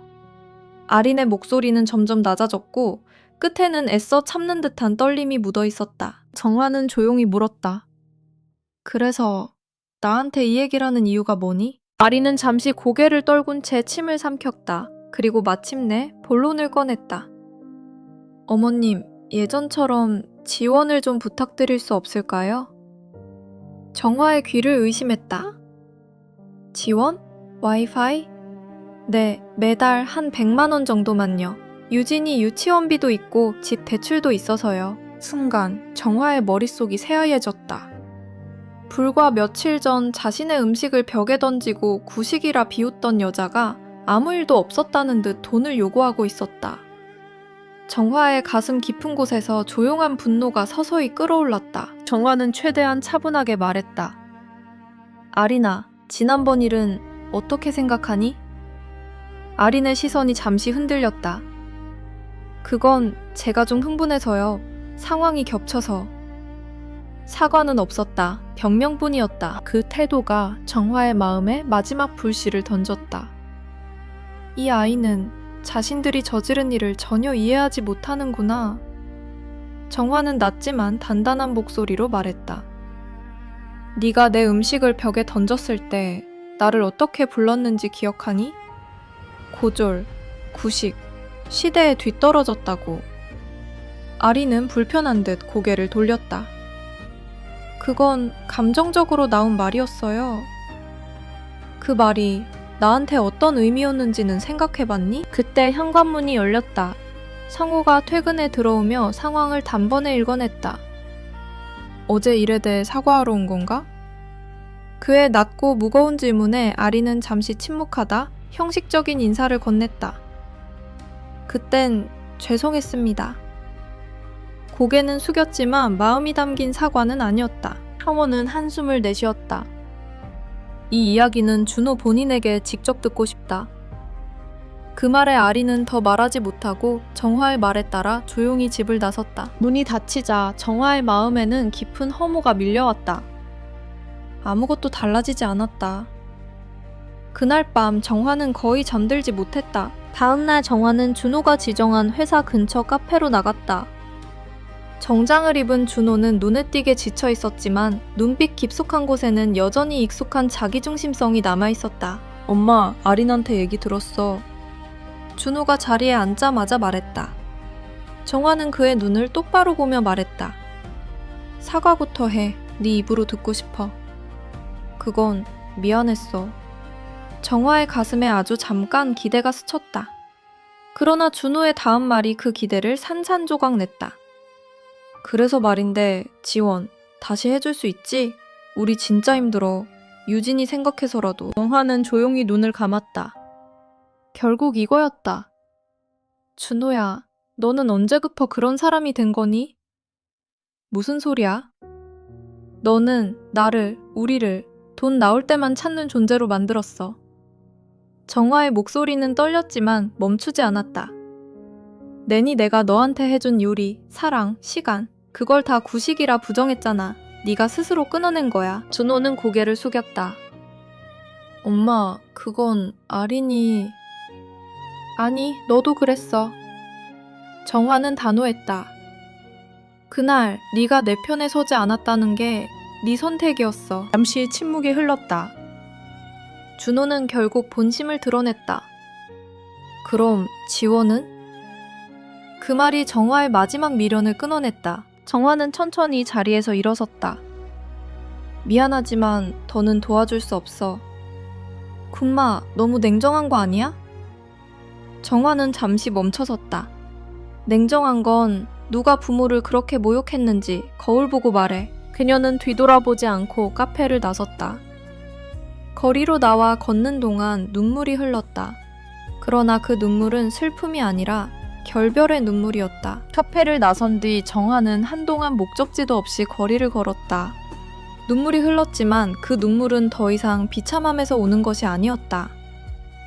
아린의 목소리는 점점 낮아졌고 끝에는 애써 참는 듯한 떨림이 묻어 있었다. 정화는 조용히 물었다. 그래서 나한테 이 얘기를 하는 이유가 뭐니? 아린은 잠시 고개를 떨군 채 침을 삼켰다. 그리고 마침내 본론을 꺼냈다. 어머님, 예전처럼 지원을 좀 부탁드릴 수 없을까요? 정화의 귀를 의심했다. 지원? 와이파이? 네, 매달 한 100만 원 정도만요. 유진이 유치원비도 있고 집 대출도 있어서요. 순간 정화의 머릿속이 새하얘졌다. 불과 며칠 전 자신의 음식을 벽에 던지고 구식이라 비웃던 여자가 아무 일도 없었다는 듯 돈을 요구하고 있었다. 정화의 가슴 깊은 곳에서 조용한 분노가 서서히 끓어올랐다. 정화는 최대한 차분하게 말했다. 아린아, 지난번 일은 어떻게 생각하니? 아린의 시선이 잠시 흔들렸다. 그건 제가 좀 흥분해서요. 상황이 겹쳐서. 사과는 없었다. 변명뿐이었다. 그 태도가 정화의 마음에 마지막 불씨를 던졌다. 이 아이는 자신들이 저지른 일을 전혀 이해하지 못하는구나. 정화는 낮지만 단단한 목소리로 말했다. 네가 내 음식을 벽에 던졌을 때 나를 어떻게 불렀는지 기억하니? 고졸, 구식, 시대에 뒤떨어졌다고. 아리는 불편한 듯 고개를 돌렸다. 그건 감정적으로 나온 말이었어요. 그 말이 나한테 어떤 의미였는지는 생각해봤니? 그때 현관문이 열렸다. 성우가 퇴근에 들어오며 상황을 단번에 읽어냈다. 어제 일에 대해 사과하러 온 건가? 그의 낮고 무거운 질문에 아리는 잠시 침묵하다 형식적인 인사를 건넸다. 그땐 죄송했습니다. 고개는 숙였지만 마음이 담긴 사과는 아니었다. 성우는 한숨을 내쉬었다. 이 이야기는 준호 본인에게 직접 듣고 싶다. 그 말에 아리는 더 말하지 못하고 정화의 말에 따라 조용히 집을 나섰다. 문이 닫히자 정화의 마음에는 깊은 허무가 밀려왔다. 아무것도 달라지지 않았다. 그날 밤 정화는 거의 잠들지 못했다. 다음날 정화는 준호가 지정한 회사 근처 카페로 나갔다. 정장을 입은 준호는 눈에 띄게 지쳐 있었지만 눈빛 깊숙한 곳에는 여전히 익숙한 자기중심성이 남아있었다. 엄마, 아린한테 얘기 들었어. 준호가 자리에 앉자마자 말했다. 정화는 그의 눈을 똑바로 보며 말했다. 사과부터 해. 네 입으로 듣고 싶어. 그건 미안했어. 정화의 가슴에 아주 잠깐 기대가 스쳤다. 그러나 준호의 다음 말이 그 기대를 산산조각 냈다. 그래서 말인데 지원 다시 해줄 수 있지? 우리 진짜 힘들어. 유진이 생각해서라도. 정화는 조용히 눈을 감았다. 결국 이거였다. 준호야, 너는 언제부터 그런 사람이 된 거니? 무슨 소리야? 너는 나를, 우리를 돈 나올 때만 찾는 존재로 만들었어. 정화의 목소리는 떨렸지만 멈추지 않았다. 내니 내가 너한테 해준 요리, 사랑, 시간 그걸 다 구식이라 부정했잖아. 네가 스스로 끊어낸 거야. 준호는 고개를 숙였다. 엄마, 그건 아린이... 아니, 너도 그랬어. 정화는 단호했다. 그날 네가 내 편에 서지 않았다는 게 네 선택이었어. 잠시 침묵이 흘렀다. 준호는 결국 본심을 드러냈다. 그럼 지원은? 그 말이 정화의 마지막 미련을 끊어냈다. 정화는 천천히 자리에서 일어섰다. 미안하지만 더는 도와줄 수 없어. 군마, 너무 냉정한 거 아니야? 정화는 잠시 멈춰섰다. 냉정한 건 누가 부모를 그렇게 모욕했는지 거울 보고 말해. 그녀는 뒤돌아보지 않고 카페를 나섰다. 거리로 나와 걷는 동안 눈물이 흘렀다. 그러나 그 눈물은 슬픔이 아니라 결별의 눈물이었다. 카페를 나선 뒤 정화는 한동안 목적지도 없이 거리를 걸었다. 눈물이 흘렀지만 그 눈물은 더 이상 비참함에서 오는 것이 아니었다.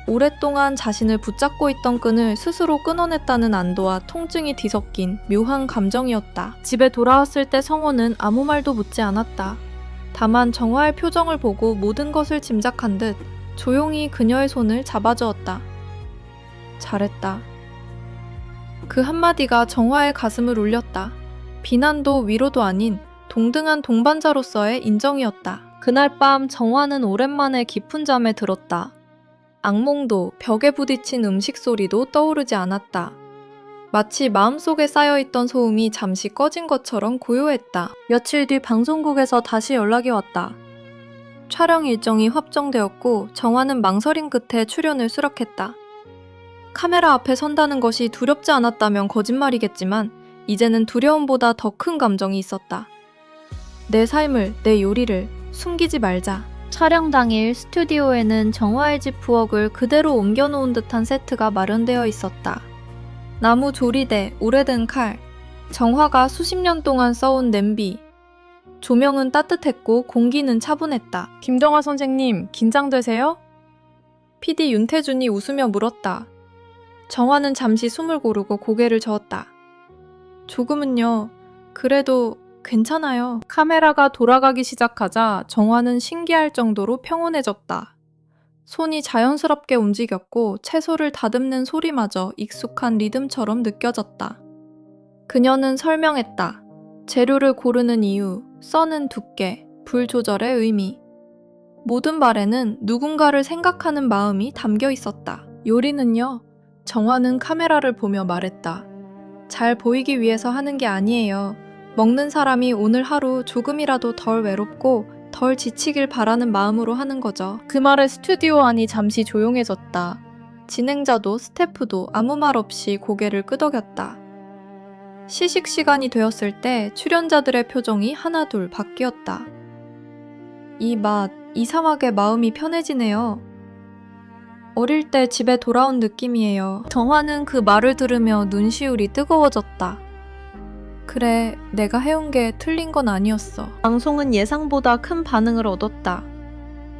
오랫동안 자신을 붙잡고 있던 끈을 스스로 끊어냈다는 안도와 통증이 뒤섞인 묘한 감정이었다. 집에 돌아왔을 때 성호는 아무 말도 묻지 않았다. 다만 정화의 표정을 보고 모든 것을 짐작한 듯 조용히 그녀의 손을 잡아주었다. 잘했다. 그 한마디가 정화의 가슴을 울렸다. 비난도 위로도 아닌 동등한 동반자로서의 인정이었다. 그날 밤 정화는 오랜만에 깊은 잠에 들었다. 악몽도 벽에 부딪힌 음식 소리도 떠오르지 않았다. 마치 마음속에 쌓여있던 소음이 잠시 꺼진 것처럼 고요했다. 며칠 뒤 방송국에서 다시 연락이 왔다. 촬영 일정이 확정되었고 정화는 망설임 끝에 출연을 수락했다. 카메라 앞에 선다는 것이 두렵지 않았다면 거짓말이겠지만 이제는 두려움보다 더 큰 감정이 있었다. 내 삶을, 내 요리를 숨기지 말자. 촬영 당일 스튜디오에는 정화의 집 부엌을 그대로 옮겨놓은 듯한 세트가 마련되어 있었다. 나무 조리대, 오래된 칼, 정화가 수십 년 동안 써온 냄비. 조명은 따뜻했고 공기는 차분했다. 김정화 선생님, 긴장되세요? PD 윤태준이 웃으며 물었다. 정화는 잠시 숨을 고르고 고개를 저었다. 조금은요. 그래도 괜찮아요. 카메라가 돌아가기 시작하자 정화는 신기할 정도로 평온해졌다. 손이 자연스럽게 움직였고 채소를 다듬는 소리마저 익숙한 리듬처럼 느껴졌다. 그녀는 설명했다. 재료를 고르는 이유, 써는 두께, 불 조절의 의미. 모든 말에는 누군가를 생각하는 마음이 담겨 있었다. 요리는요? 정화는 카메라를 보며 말했다. 잘 보이기 위해서 하는 게 아니에요. 먹는 사람이 오늘 하루 조금이라도 덜 외롭고 덜 지치길 바라는 마음으로 하는 거죠. 그 말에 스튜디오 안이 잠시 조용해졌다. 진행자도 스태프도 아무 말 없이 고개를 끄덕였다. 시식 시간이 되었을 때 출연자들의 표정이 하나둘 바뀌었다. 이 맛, 이상하게 마음이 편해지네요. 어릴 때 집에 돌아온 느낌이에요. 정화는 그 말을 들으며 눈시울이 뜨거워졌다. 그래, 내가 해온 게 틀린 건 아니었어. 방송은 예상보다 큰 반응을 얻었다.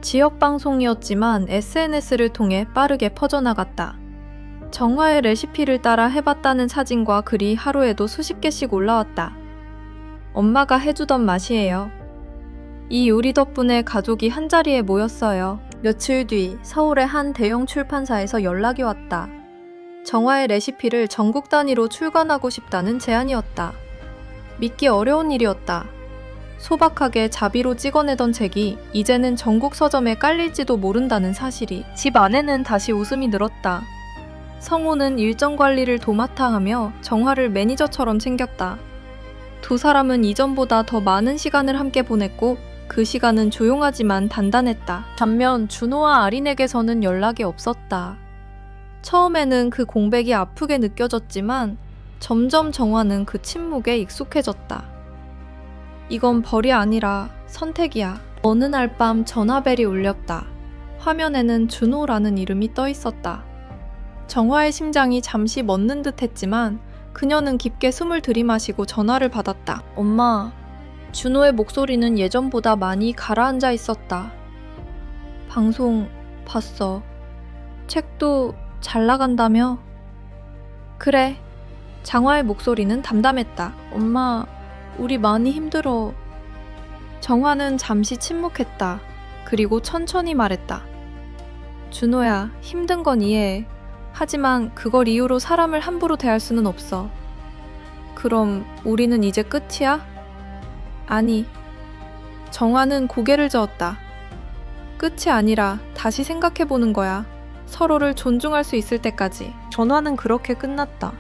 지역 방송이었지만 SNS를 통해 빠르게 퍼져나갔다. 정화의 레시피를 따라 해봤다는 사진과 글이 하루에도 수십 개씩 올라왔다. 엄마가 해주던 맛이에요. 이 요리 덕분에 가족이 한자리에 모였어요. 며칠 뒤 서울의 한 대형 출판사에서 연락이 왔다. 정화의 레시피를 전국 단위로 출간하고 싶다는 제안이었다. 믿기 어려운 일이었다. 소박하게 자비로 찍어내던 책이 이제는 전국 서점에 깔릴지도 모른다는 사실이. 집 안에는 다시 웃음이 늘었다. 성호는 일정 관리를 도맡아 하며 정화를 매니저처럼 챙겼다. 두 사람은 이전보다 더 많은 시간을 함께 보냈고 그 시간은 조용하지만 단단했다. 반면 준호와 아린에게서는 연락이 없었다. 처음에는 그 공백이 아프게 느껴졌지만 점점 정화는 그 침묵에 익숙해졌다. 이건 벌이 아니라 선택이야. 어느 날 밤 전화벨이 울렸다. 화면에는 준호라는 이름이 떠 있었다. 정화의 심장이 잠시 멎는 듯 했지만 그녀는 깊게 숨을 들이마시고 전화를 받았다. 엄마, 준호의 목소리는 예전보다 많이 가라앉아 있었다. 방송 봤어. 책도 잘 나간다며? 그래. 장화의 목소리는 담담했다. 엄마, 우리 많이 힘들어. 정화는 잠시 침묵했다. 그리고 천천히 말했다. 준호야, 힘든 건 이해해. 하지만 그걸 이유로 사람을 함부로 대할 수는 없어. 그럼 우리는 이제 끝이야? 아니. 정화는 고개를 저었다. 끝이 아니라 다시 생각해보는 거야. 서로를 존중할 수 있을 때까지. 전화는 그렇게 끝났다.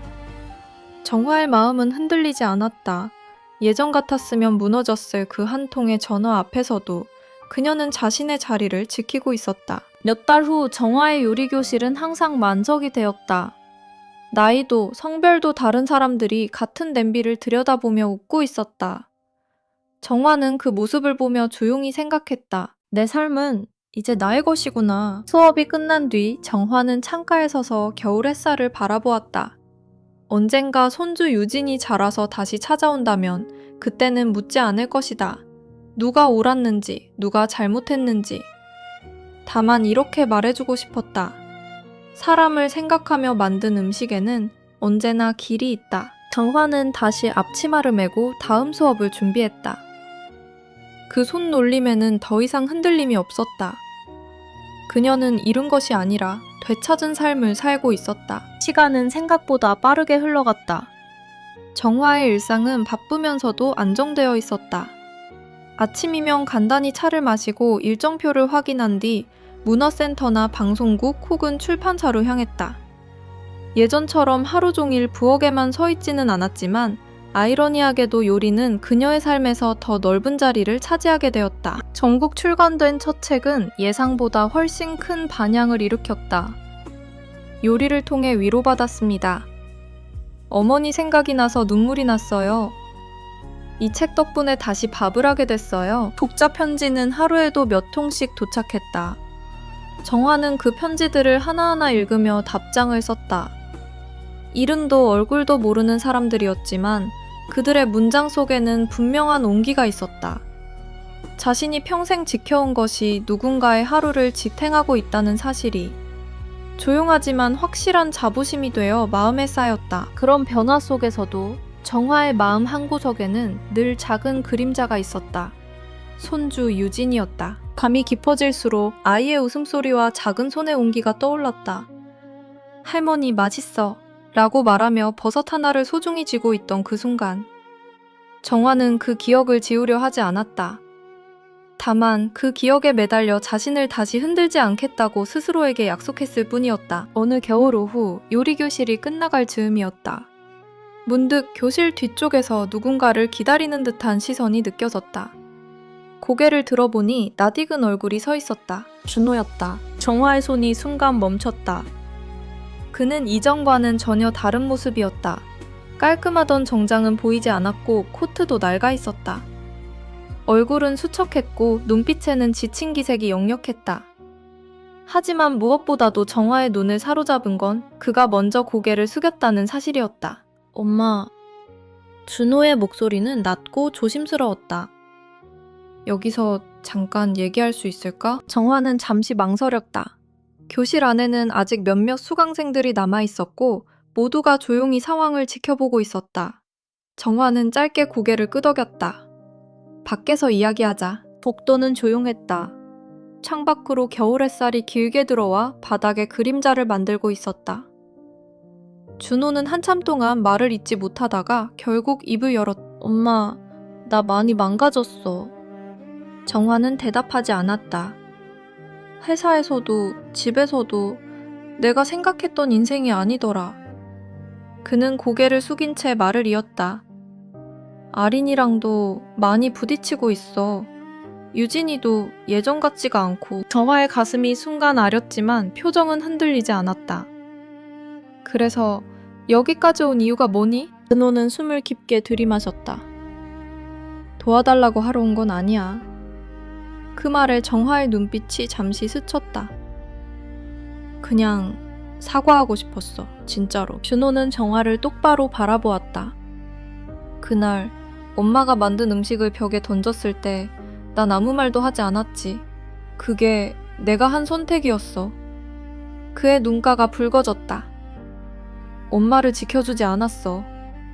정화의 마음은 흔들리지 않았다. 예전 같았으면 무너졌을 그 한 통의 전화 앞에서도 그녀는 자신의 자리를 지키고 있었다. 몇 달 후 정화의 요리교실은 항상 만석이 되었다. 나이도 성별도 다른 사람들이 같은 냄비를 들여다보며 웃고 있었다. 정화는 그 모습을 보며 조용히 생각했다. 내 삶은 이제 나의 것이구나. 수업이 끝난 뒤 정화는 창가에 서서 겨울 햇살을 바라보았다. 언젠가 손주 유진이 자라서 다시 찾아온다면 그때는 묻지 않을 것이다. 누가 옳았는지, 누가 잘못했는지. 다만 이렇게 말해주고 싶었다. 사람을 생각하며 만든 음식에는 언제나 길이 있다. 정화는 다시 앞치마를 메고 다음 수업을 준비했다. 그 손놀림에는 더 이상 흔들림이 없었다. 그녀는 잃은 것이 아니라 되찾은 삶을 살고 있었다. 시간은 생각보다 빠르게 흘러갔다. 정화의 일상은 바쁘면서도 안정되어 있었다. 아침이면 간단히 차를 마시고 일정표를 확인한 뒤 문화센터나 방송국 혹은 출판사로 향했다. 예전처럼 하루 종일 부엌에만 서 있지는 않았지만 아이러니하게도 요리는 그녀의 삶에서 더 넓은 자리를 차지하게 되었다. 전국 출간된 첫 책은 예상보다 훨씬 큰 반향을 일으켰다. 요리를 통해 위로받았습니다. 어머니 생각이 나서 눈물이 났어요. 이 책 덕분에 다시 밥을 하게 됐어요. 독자 편지는 하루에도 몇 통씩 도착했다. 정화는 그 편지들을 하나하나 읽으며 답장을 썼다. 이름도 얼굴도 모르는 사람들이었지만 그들의 문장 속에는 분명한 온기가 있었다. 자신이 평생 지켜온 것이 누군가의 하루를 지탱하고 있다는 사실이 조용하지만 확실한 자부심이 되어 마음에 쌓였다. 그런 변화 속에서도 정화의 마음 한구석에는 늘 작은 그림자가 있었다. 손주 유진이었다. 감이 깊어질수록 아이의 웃음소리와 작은 손의 온기가 떠올랐다. 할머니 맛있어 라고 말하며 버섯 하나를 소중히 쥐고 있던 그 순간 정화는 그 기억을 지우려 하지 않았다. 다만 그 기억에 매달려 자신을 다시 흔들지 않겠다고 스스로에게 약속했을 뿐이었다. 어느 겨울 오후 요리교실이 끝나갈 즈음이었다. 문득 교실 뒤쪽에서 누군가를 기다리는 듯한 시선이 느껴졌다. 고개를 들어보니 낯익은 얼굴이 서 있었다. 준호였다. 정화의 손이 순간 멈췄다. 그는 이전과는 전혀 다른 모습이었다. 깔끔하던 정장은 보이지 않았고 코트도 낡아 있었다. 얼굴은 수척했고 눈빛에는 지친 기색이 역력했다. 하지만 무엇보다도 정화의 눈을 사로잡은 건 그가 먼저 고개를 숙였다는 사실이었다. 엄마, 준호의 목소리는 낮고 조심스러웠다. 여기서 잠깐 얘기할 수 있을까? 정화는 잠시 망설였다. 교실 안에는 아직 몇몇 수강생들이 남아 있었고 모두가 조용히 상황을 지켜보고 있었다. 정화는 짧게 고개를 끄덕였다. 밖에서 이야기하자. 복도는 조용했다. 창밖으로 겨울 햇살이 길게 들어와 바닥에 그림자를 만들고 있었다. 준호는 한참 동안 말을 잇지 못하다가 결국 입을 열었다. 엄마, 나 많이 망가졌어. 정화는 대답하지 않았다. 회사에서도 집에서도 내가 생각했던 인생이 아니더라. 그는 고개를 숙인 채 말을 이었다. 아린이랑도 많이 부딪히고 있어. 유진이도 예전 같지가 않고. 정화의 가슴이 순간 아렸지만 표정은 흔들리지 않았다. 그래서 여기까지 온 이유가 뭐니? 준호는 숨을 깊게 들이마셨다. 도와달라고 하러 온 건 아니야. 그 말에 정화의 눈빛이 잠시 스쳤다. 그냥 사과하고 싶었어, 진짜로. 준호는 정화를 똑바로 바라보았다. 그날 엄마가 만든 음식을 벽에 던졌을 때 난 아무 말도 하지 않았지. 그게 내가 한 선택이었어. 그의 눈가가 붉어졌다. 엄마를 지켜주지 않았어.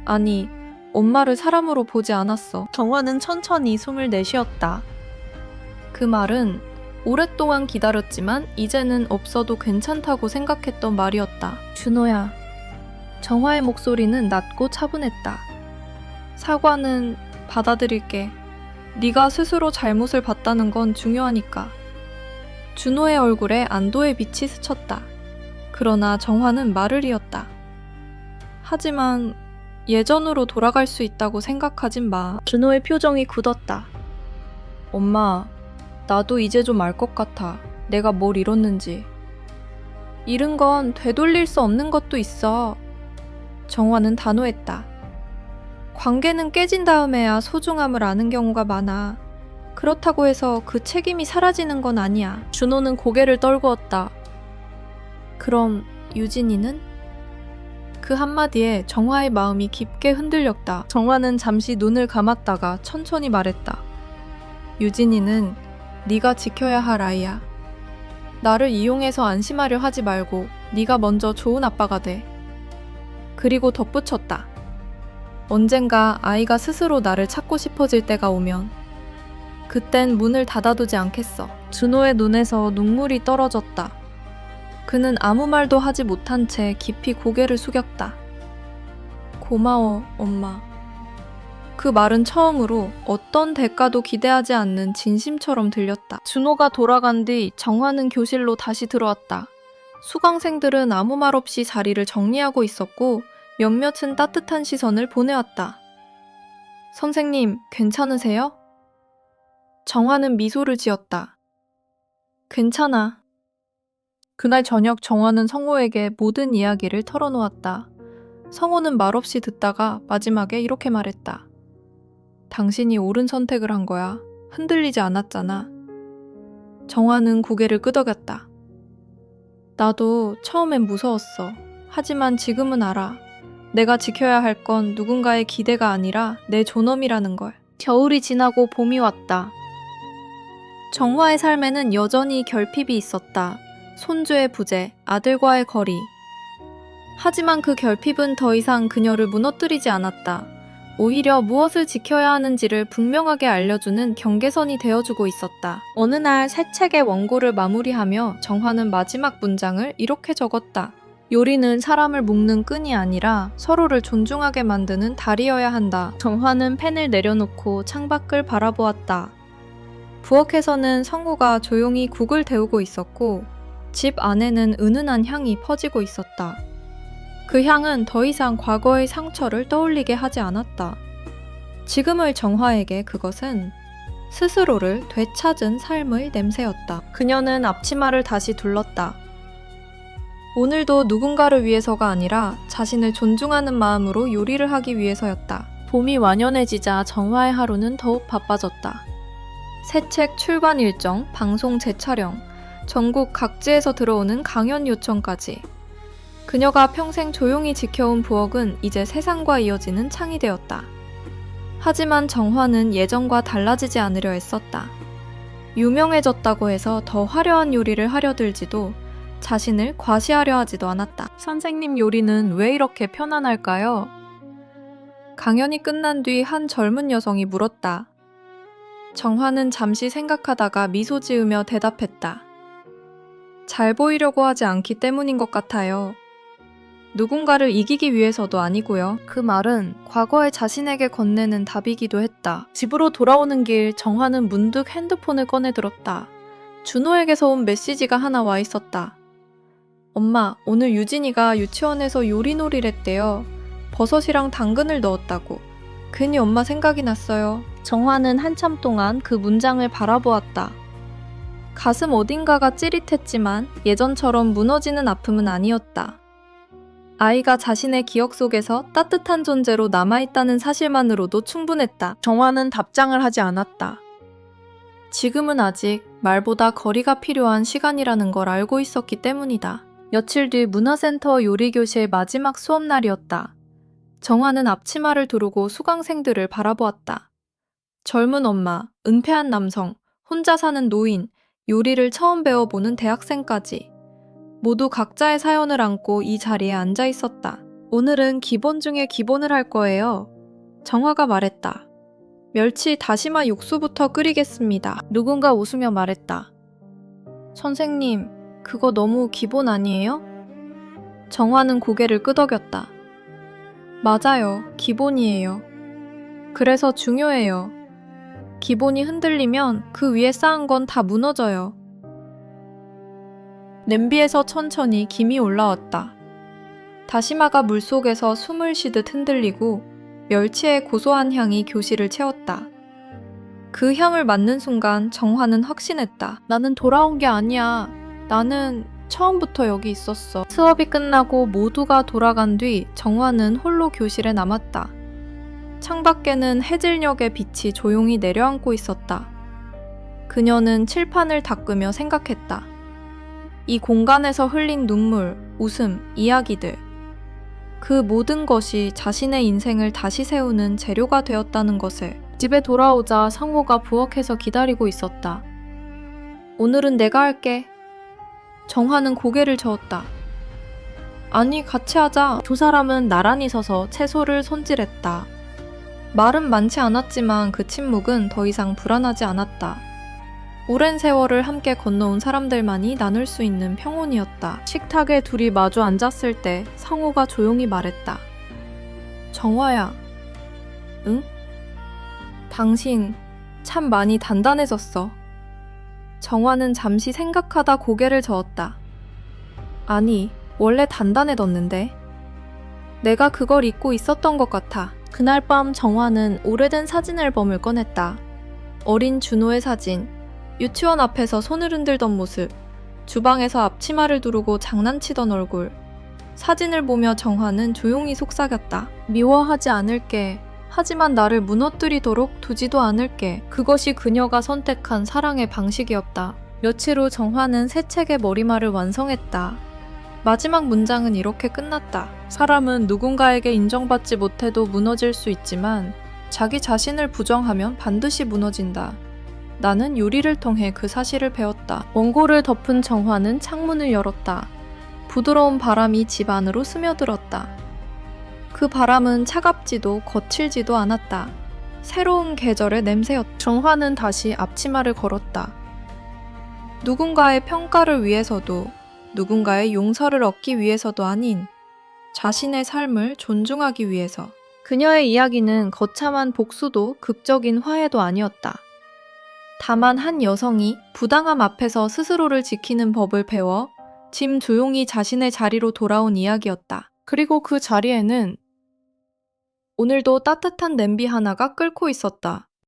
아니, 엄마를 사람으로 보지 않았어. 정화는 천천히 숨을 내쉬었다. 그 말은 오랫동안 기다렸지만 이제는 없어도 괜찮다고 생각했던 말이었다. 준호야. 정화의 목소리는 낮고 차분했다. 사과는 받아들일게. 네가 스스로 잘못을 봤다는 건 중요하니까. 준호의 얼굴에 안도의 빛이 스쳤다. 그러나 정화는 말을 이었다. 하지만 예전으로 돌아갈 수 있다고 생각하진 마. 준호의 표정이 굳었다. 엄마, 나도 이제 좀 알 것 같아. 내가 뭘 잃었는지. 잃은 건 되돌릴 수 없는 것도 있어. 정화는 단호했다. 관계는 깨진 다음에야 소중함을 아는 경우가 많아. 그렇다고 해서 그 책임이 사라지는 건 아니야. 준호는 고개를 떨구었다. 그럼 유진이는? 그 한마디에 정화의 마음이 깊게 흔들렸다. 정화는 잠시 눈을 감았다가 천천히 말했다. 유진이는 네가 지켜야 할 아이야. 나를 이용해서 안심하려 하지 말고 네가 먼저 좋은 아빠가 돼. 그리고 덧붙였다. 언젠가 아이가 스스로 나를 찾고 싶어질 때가 오면 그땐 문을 닫아두지 않겠어. 준호의 눈에서 눈물이 떨어졌다. 그는 아무 말도 하지 못한 채 깊이 고개를 숙였다. 고마워, 엄마. 그 말은 처음으로 어떤 대가도 기대하지 않는 진심처럼 들렸다. 준호가 돌아간 뒤 정화는 교실로 다시 들어왔다. 수강생들은 아무 말 없이 자리를 정리하고 있었고 몇몇은 따뜻한 시선을 보내왔다. 선생님, 괜찮으세요? 정화는 미소를 지었다. 괜찮아. 그날 저녁 정화는 성호에게 모든 이야기를 털어놓았다. 성호는 말없이 듣다가 마지막에 이렇게 말했다. 당신이 옳은 선택을 한 거야. 흔들리지 않았잖아. 정화는 고개를 끄덕였다. 나도 처음엔 무서웠어. 하지만 지금은 알아. 내가 지켜야 할 건 누군가의 기대가 아니라 내 존엄이라는 걸. 겨울이 지나고 봄이 왔다. 정화의 삶에는 여전히 결핍이 있었다. 손주의 부재, 아들과의 거리. 하지만 그 결핍은 더 이상 그녀를 무너뜨리지 않았다. 오히려 무엇을 지켜야 하는지를 분명하게 알려주는 경계선이 되어주고 있었다. 어느 날 새 책의 원고를 마무리하며 정화는 마지막 문장을 이렇게 적었다. 요리는 사람을 묶는 끈이 아니라 서로를 존중하게 만드는 달이어야 한다. 정화는 펜을 내려놓고 창밖을 바라보았다. 부엌에서는 성우가 조용히 국을 데우고 있었고 집 안에는 은은한 향이 퍼지고 있었다. 그 향은 더 이상 과거의 상처를 떠올리게 하지 않았다. 지금의 정화에게 그것은 스스로를 되찾은 삶의 냄새였다. 그녀는 앞치마를 다시 둘렀다. 오늘도 누군가를 위해서가 아니라 자신을 존중하는 마음으로 요리를 하기 위해서였다. 봄이 완연해지자 정화의 하루는 더욱 바빠졌다. 새 책 출간 일정, 방송 재촬영, 전국 각지에서 들어오는 강연 요청까지. 그녀가 평생 조용히 지켜온 부엌은 이제 세상과 이어지는 창이 되었다. 하지만 정화는 예전과 달라지지 않으려 했었다. 유명해졌다고 해서 더 화려한 요리를 하려 들지도 자신을 과시하려 하지도 않았다. 선생님 요리는 왜 이렇게 편안할까요? 강연이 끝난 뒤 한 젊은 여성이 물었다. 정화는 잠시 생각하다가 미소 지으며 대답했다. 잘 보이려고 하지 않기 때문인 것 같아요. 누군가를 이기기 위해서도 아니고요. 그 말은 과거의 자신에게 건네는 답이기도 했다. 집으로 돌아오는 길 정화는 문득 핸드폰을 꺼내 들었다. 준호에게서 온 메시지가 하나 와 있었다. 엄마, 오늘 유진이가 유치원에서 요리놀이를 했대요. 버섯이랑 당근을 넣었다고. 괜히 엄마 생각이 났어요. 정화는 한참 동안 그 문장을 바라보았다. 가슴 어딘가가 찌릿했지만 예전처럼 무너지는 아픔은 아니었다. 아이가 자신의 기억 속에서 따뜻한 존재로 남아있다는 사실만으로도 충분했다. 정화는 답장을 하지 않았다. 지금은 아직 말보다 거리가 필요한 시간이라는 걸 알고 있었기 때문이다. 며칠 뒤 문화센터 요리교실 마지막 수업날이었다. 정화는 앞치마를 두르고 수강생들을 바라보았다. 젊은 엄마, 은폐한 남성, 혼자 사는 노인, 요리를 처음 배워보는 대학생까지 모두 각자의 사연을 안고 이 자리에 앉아 있었다. 오늘은 기본 중에 기본을 할 거예요. 정화가 말했다. 멸치 다시마 육수부터 끓이겠습니다. 누군가 웃으며 말했다. 선생님, 그거 너무 기본 아니에요? 정화는 고개를 끄덕였다. 맞아요, 기본이에요. 그래서 중요해요. 기본이 흔들리면 그 위에 쌓은 건 다 무너져요. 냄비에서 천천히 김이 올라왔다. 다시마가 물속에서 숨을 쉬듯 흔들리고 멸치의 고소한 향이 교실을 채웠다. 그 향을 맡는 순간 정화는 확신했다. 나는 돌아온 게 아니야. 나는 처음부터 여기 있었어. 수업이 끝나고 모두가 돌아간 뒤 정화는 홀로 교실에 남았다. 창밖에는 해질녘의 빛이 조용히 내려앉고 있었다. 그녀는 칠판을 닦으며 생각했다. 이 공간에서 흘린 눈물, 웃음, 이야기들. 그 모든 것이 자신의 인생을 다시 세우는 재료가 되었다는 것을. 집에 돌아오자 상호가 부엌에서 기다리고 있었다. 오늘은 내가 할게. 정화는 고개를 저었다. 아니, 같이 하자. 두 사람은 나란히 서서 채소를 손질했다. 말은 많지 않았지만 그 침묵은 더 이상 불안하지 않았다. 오랜 세월을 함께 건너온 사람들만이 나눌 수 있는 평온이었다. 식탁에 둘이 마주 앉았을 때 상호가 조용히 말했다. 정화야. 응? 당신 참 많이 단단해졌어. 정화는 잠시 생각하다 고개를 저었다. 아니, 원래 단단해졌는데. 내가 그걸 잊고 있었던 것 같아. 그날 밤 정화는 오래된 사진 앨범을 꺼냈다. 어린 준호의 사진, 유치원 앞에서 손을 흔들던 모습, 주방에서 앞치마를 두르고 장난치던 얼굴. 사진을 보며 정화는 조용히 속삭였다. 미워하지 않을게. 하지만 나를 무너뜨리도록 두지도 않을게. 그것이 그녀가 선택한 사랑의 방식이었다. 며칠 후 정화는 새 책의 머리말을 완성했다. 마지막 문장은 이렇게 끝났다. 사람은 누군가에게 인정받지 못해도 무너질 수 있지만 자기 자신을 부정하면 반드시 무너진다. 나는 요리를 통해 그 사실을 배웠다. 원고를 덮은 정화는 창문을 열었다. 부드러운 바람이 집 안으로 스며들었다. 그 바람은 차갑지도 거칠지도 않았다. 새로운 계절의 냄새였다. 정화는 다시 앞치마를 걸었다. 누군가의 평가를 위해서도 누군가의 용서를 얻기 위해서도 아닌 자신의 삶을 존중하기 위해서. 그녀의 이야기는 거참한 복수도 극적인 화해도 아니었다. 다만 한 여성이 부당함 앞에서 스스로를 지키는 법을 배워 짐 조용히 자신의 자리로 돌아온 이야기였다. 그리고 그 자리에는 오늘도 따뜻한 냄비 하나가 끓고 있었다.